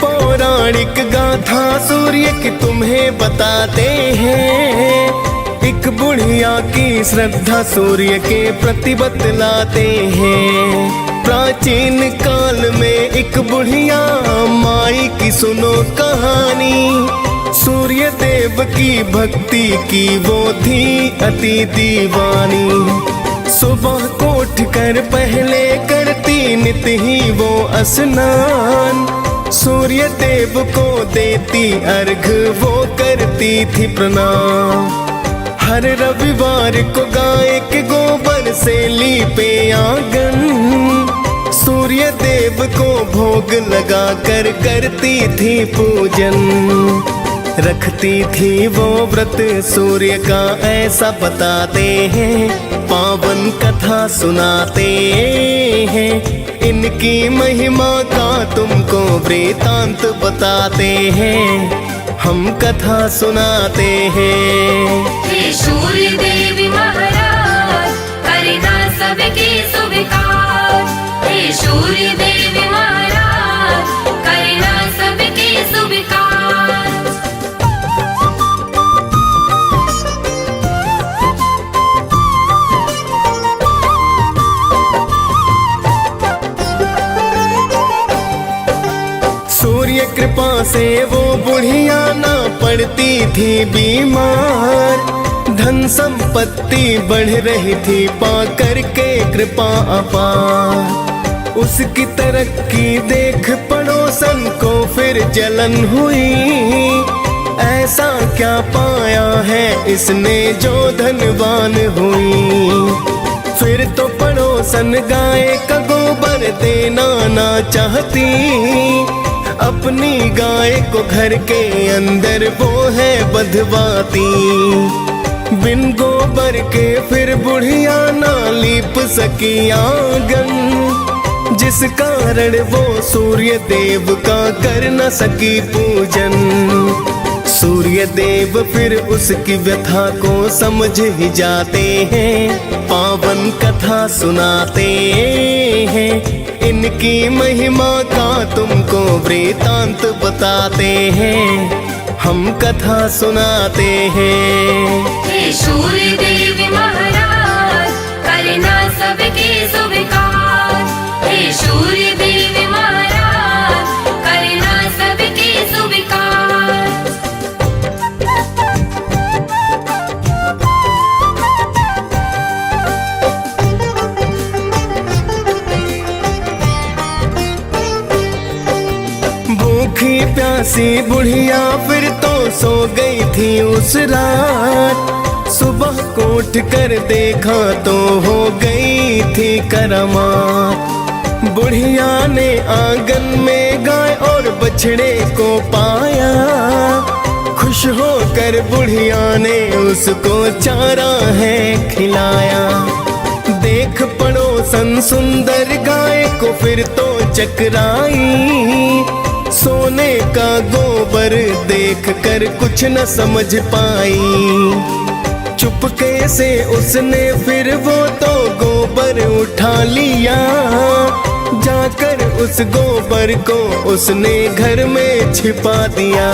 पौराणिक गाथा सूर्य की तुम्हें बताते हैं। एक बुढ़िया की श्रद्धा सूर्य के प्रति बतलाते हैं। प्राचीन काल में एक बुढ़िया माई की सुनो कहानी। सूर्य देव की भक्ति की वो थी अति दीवानी। सुबह को उठ कर पहले करती नित ही वो स्नान। सूर्य देव को देती अर्घ वो करती थी प्रणाम। हर रविवार को गाय के गोबर से लीपे आंगन। सूर्य देव को भोग लगा कर करती थी पूजन। रखती थी वो व्रत सूर्य का ऐसा बताते हैं। पावन कथा सुनाते हैं। इनकी महिमा का तुमको वृतांत बताते हैं। हम कथा सुनाते हैं। हे सूर्य देव महाराज करना सबकी स्वीकार। हे सूर्य देव महाराज करना सबकी स्वीकार। सूर्य कृपा से वो बुढ़िया ना पड़ती थी बीमार। धन संपत्ति बढ़ रही थी पाकर के कृपा अपार। उसकी तरक्की देख पड़ोसन को फिर जलन हुई। ऐसा क्या पाया है इसने जो धनवान हुई। फिर तो पड़ोसन गाय का गोबर देना ना चाहती। अपनी गाय को घर के अंदर वो है बंधवाती। बिन गोबर के फिर बुढ़िया ना लीप सकी आंगन। जिस कारण वो सूर्य देव का कर न सकी पूजन। सूर्य देव फिर उसकी व्यथा को समझ ही जाते हैं। पावन कथा सुनाते हैं। इनकी महिमा का तुमको वृतांत बताते हैं। हम कथा सुनाते हैं। हे सूर्य देव महाराज करना सबकी स्वीकार। हे सूर्य देव महाराज करना सबके सुविकार। भूखी प्यासी बुढ़िया फिर तो सो गई थी उस रात। सुबह को उठ कर देखा तो हो गई थी करामात। बुढ़िया ने आंगन में गाय और बछड़े को पाया। खुश होकर बुढ़िया ने उसको चारा है खिलाया। देख पड़ोसन सुंदर गाय को फिर तो चकराई। सोने का गोबर देख कर कुछ न समझ पाई। चुपके से उसने फिर वो तो गोबर उठा लिया। जाकर उस गोबर को उसने घर में छिपा दिया।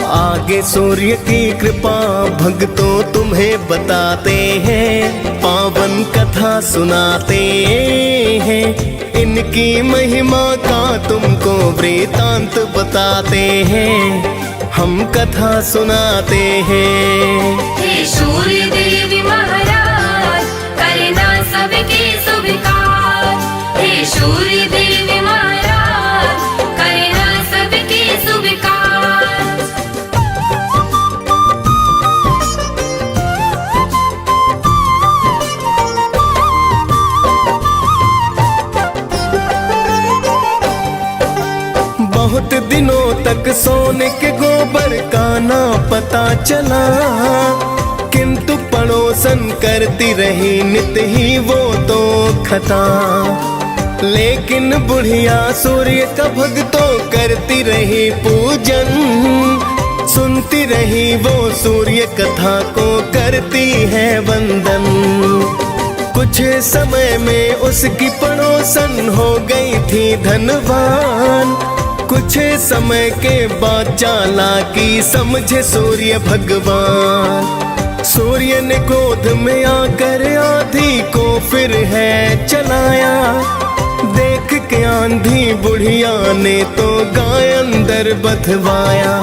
आगे सूर्य की कृपा भक्तों तुम्हें बताते हैं, पावन कथा सुनाते हैं। इनकी महिमा का तुमको वृतांत बताते हैं, हम कथा सुनाते हैं। हे सूर्य देव महाराज करना सबके सुविकार। हे सूर्य देव महाराज करना सबके सुविकार। बहुत दिनों तक सोने के गोबर का ना पता चला, किंतु पड़ोसन करती रही नित ही वो तो खता। लेकिन बुढ़िया सूर्य का भक्तों करती रही पूजन। सुनती रही वो सूर्य कथा को करती है वंदन। कुछ समय में उसकी पड़ोसन हो गई थी धनवान। कुछ समय के बाद चालाकी समझे सूर्य भगवान। सूर्य ने क्रोध में आकर आंधी को फिर है चलाया। देख के आंधी बुढ़िया ने तो गाय अंदर बधवाया।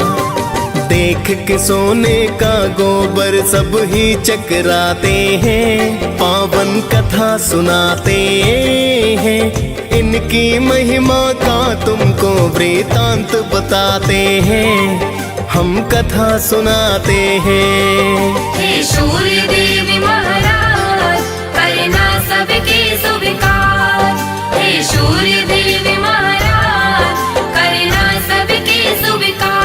देख के सोने का गोबर सब ही चकराते हैं, पावन कथा सुनाते हैं। इनकी महिमा का तुमको वृतांत बताते हैं, हम कथा सुनाते हैं। हे सूर्य देव महाराज करना सबके सुविकार। हे सूर्य देव महाराज करना सबके सुविकार।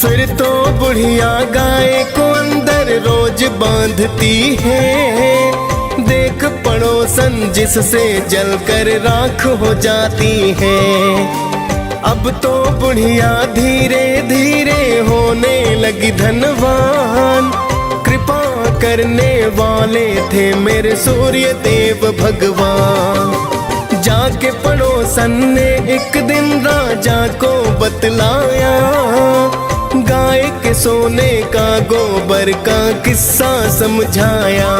फिर तो बुढ़िया गाय को अंदर रोज बांधती है। देख पड़ोसन जिससे जलकर राख हो जाती है। अब तो बुढ़िया धीरे धीरे होने लगी धनवान। कृपा करने वाले थे मेरे सूर्य देव भगवान। जाके पड़ोसन ने एक दिन राजा को बतलाया। गाय के सोने का गोबर का किस्सा समझाया।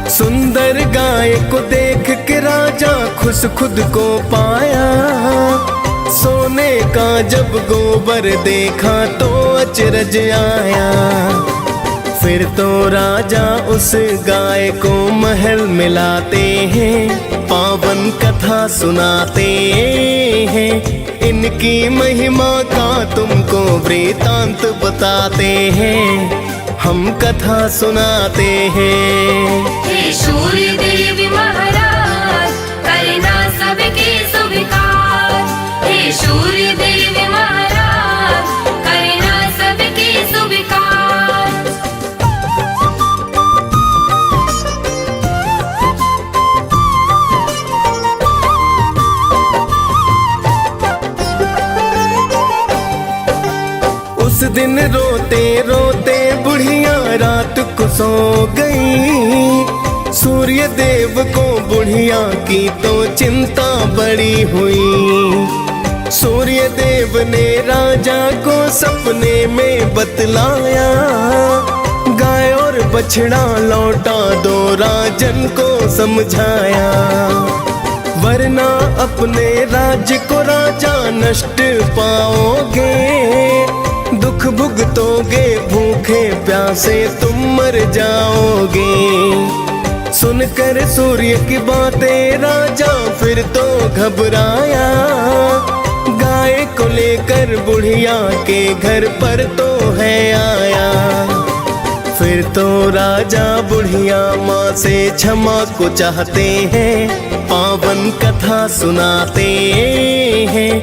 सुंदर गाय को देख के राजा खुश खुद को पाया। सोने का जब गोबर देखा तो अचरज आया। फिर तो राजा उस गाय को महल में लाते हैं, पावन कथा सुनाते हैं। इनकी महिमा का तुमको वृतांत बताते हैं, हम कथा सुनाते हैं। हे सूर्य देव महाराज करना सबके सुविकार। हे सूर्य देव महाराज करना सबके सुविकार। उस दिन रोते रोते बुढ़िया रात को सो गई। सूर्य देव को बुढ़िया की तो चिंता बड़ी हुई। सूर्य देव ने राजा को सपने में बतलाया, गाय और बछड़ा लौटा दो राजन को समझाया, वरना अपने राज्य को राजा नष्ट पाओगे, दुख भुगतोगे, भूखे प्यासे तुम मर जाओगे। सुनकर सूर्य की बातें राजा फिर तो घबराया, गाय को लेकर बुढ़िया के घर पर तो है आया। फिर तो राजा बुढ़िया माँ से क्षमा को चाहते हैं, पावन कथा सुनाते हैं,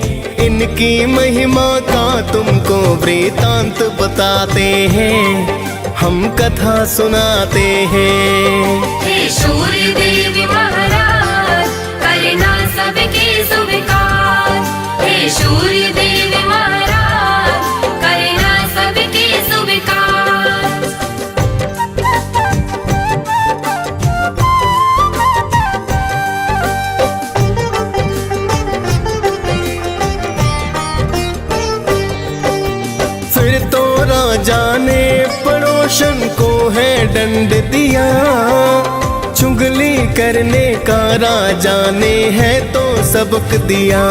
इनकी महिमा का तुमको वृतांत बताते हैं, हम कथा सुनाते हैं। हे सूर्य देव महाराज करना सबके स्वीकार, हे सूर्य देव महाराज करना सबके स्वीकार। फिर तो राजा ने पड़ोसन को है दंड दिया, चुगली करने का राजा ने है तो सबक दिया।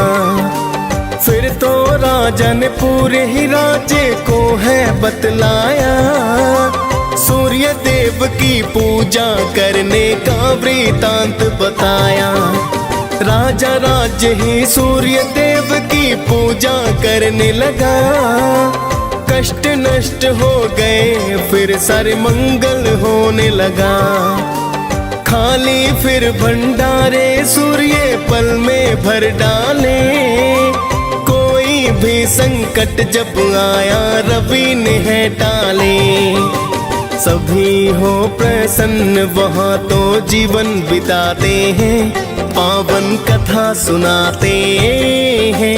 फिर तो राजा ने पूरे ही राज्य को है बतलाया, सूर्य देव की पूजा करने का वृतांत बताया। राजा राज्य ही सूर्य देव की पूजा करने लगा, कष्ट नष्ट हो गए, फिर सारे मंगल होने लगा। खाली फिर भंडारे सूर्य पल में भर डाले, कोई भी संकट जब आया रवि ने है टाले। सभी हो प्रसन्न वहाँ तो जीवन बिताते हैं, पावन कथा सुनाते हैं,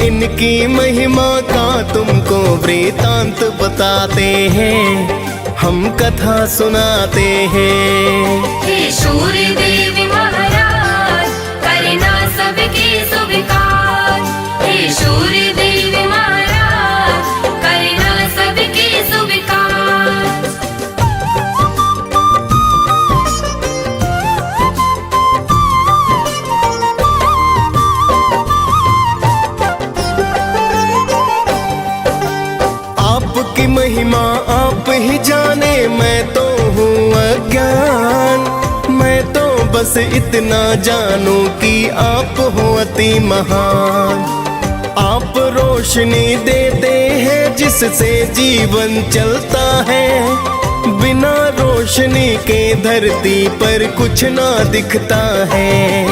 इनकी महिमा का तुमको वृतांत बताते हैं, हम कथा सुनाते हैं। हे सूर्य देव महाराज करना सबके स्वीकार, हे सूर्य देव महाराज करना सबके स्वीकार। आपकी महिमा आप ही जाने, मैं तो हूँ अज्ञान, मैं तो बस इतना जानूं कि आप हो अति महान। आप रोशनी देते हैं जिससे जीवन चलता है, बिना रोशनी के धरती पर कुछ ना दिखता है।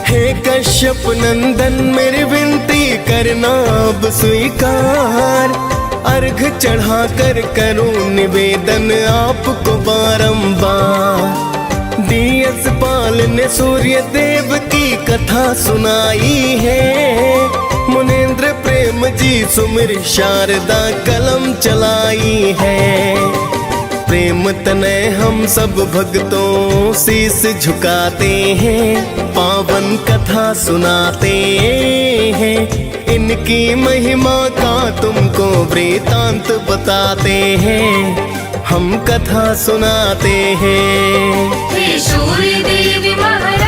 हे कश्यप नंदन मेरी विनती करना अब स्वीकार, अर्घ चढ़ा कर करूं निवेदन आपको बारंबार। दियस पाल ने सूर्य देव की कथा सुनाई है, मुनेन्द्र प्रेम जी सुमिर शारदा कलम चलाई है। प्रेम तनय हम सब भक्तों शीस झुकाते हैं, पावन कथा सुनाते हैं, इनकी महिमा का तुमको वृतांत बताते हैं, हम कथा सुनाते हैं। हे सूर्य देव महाराज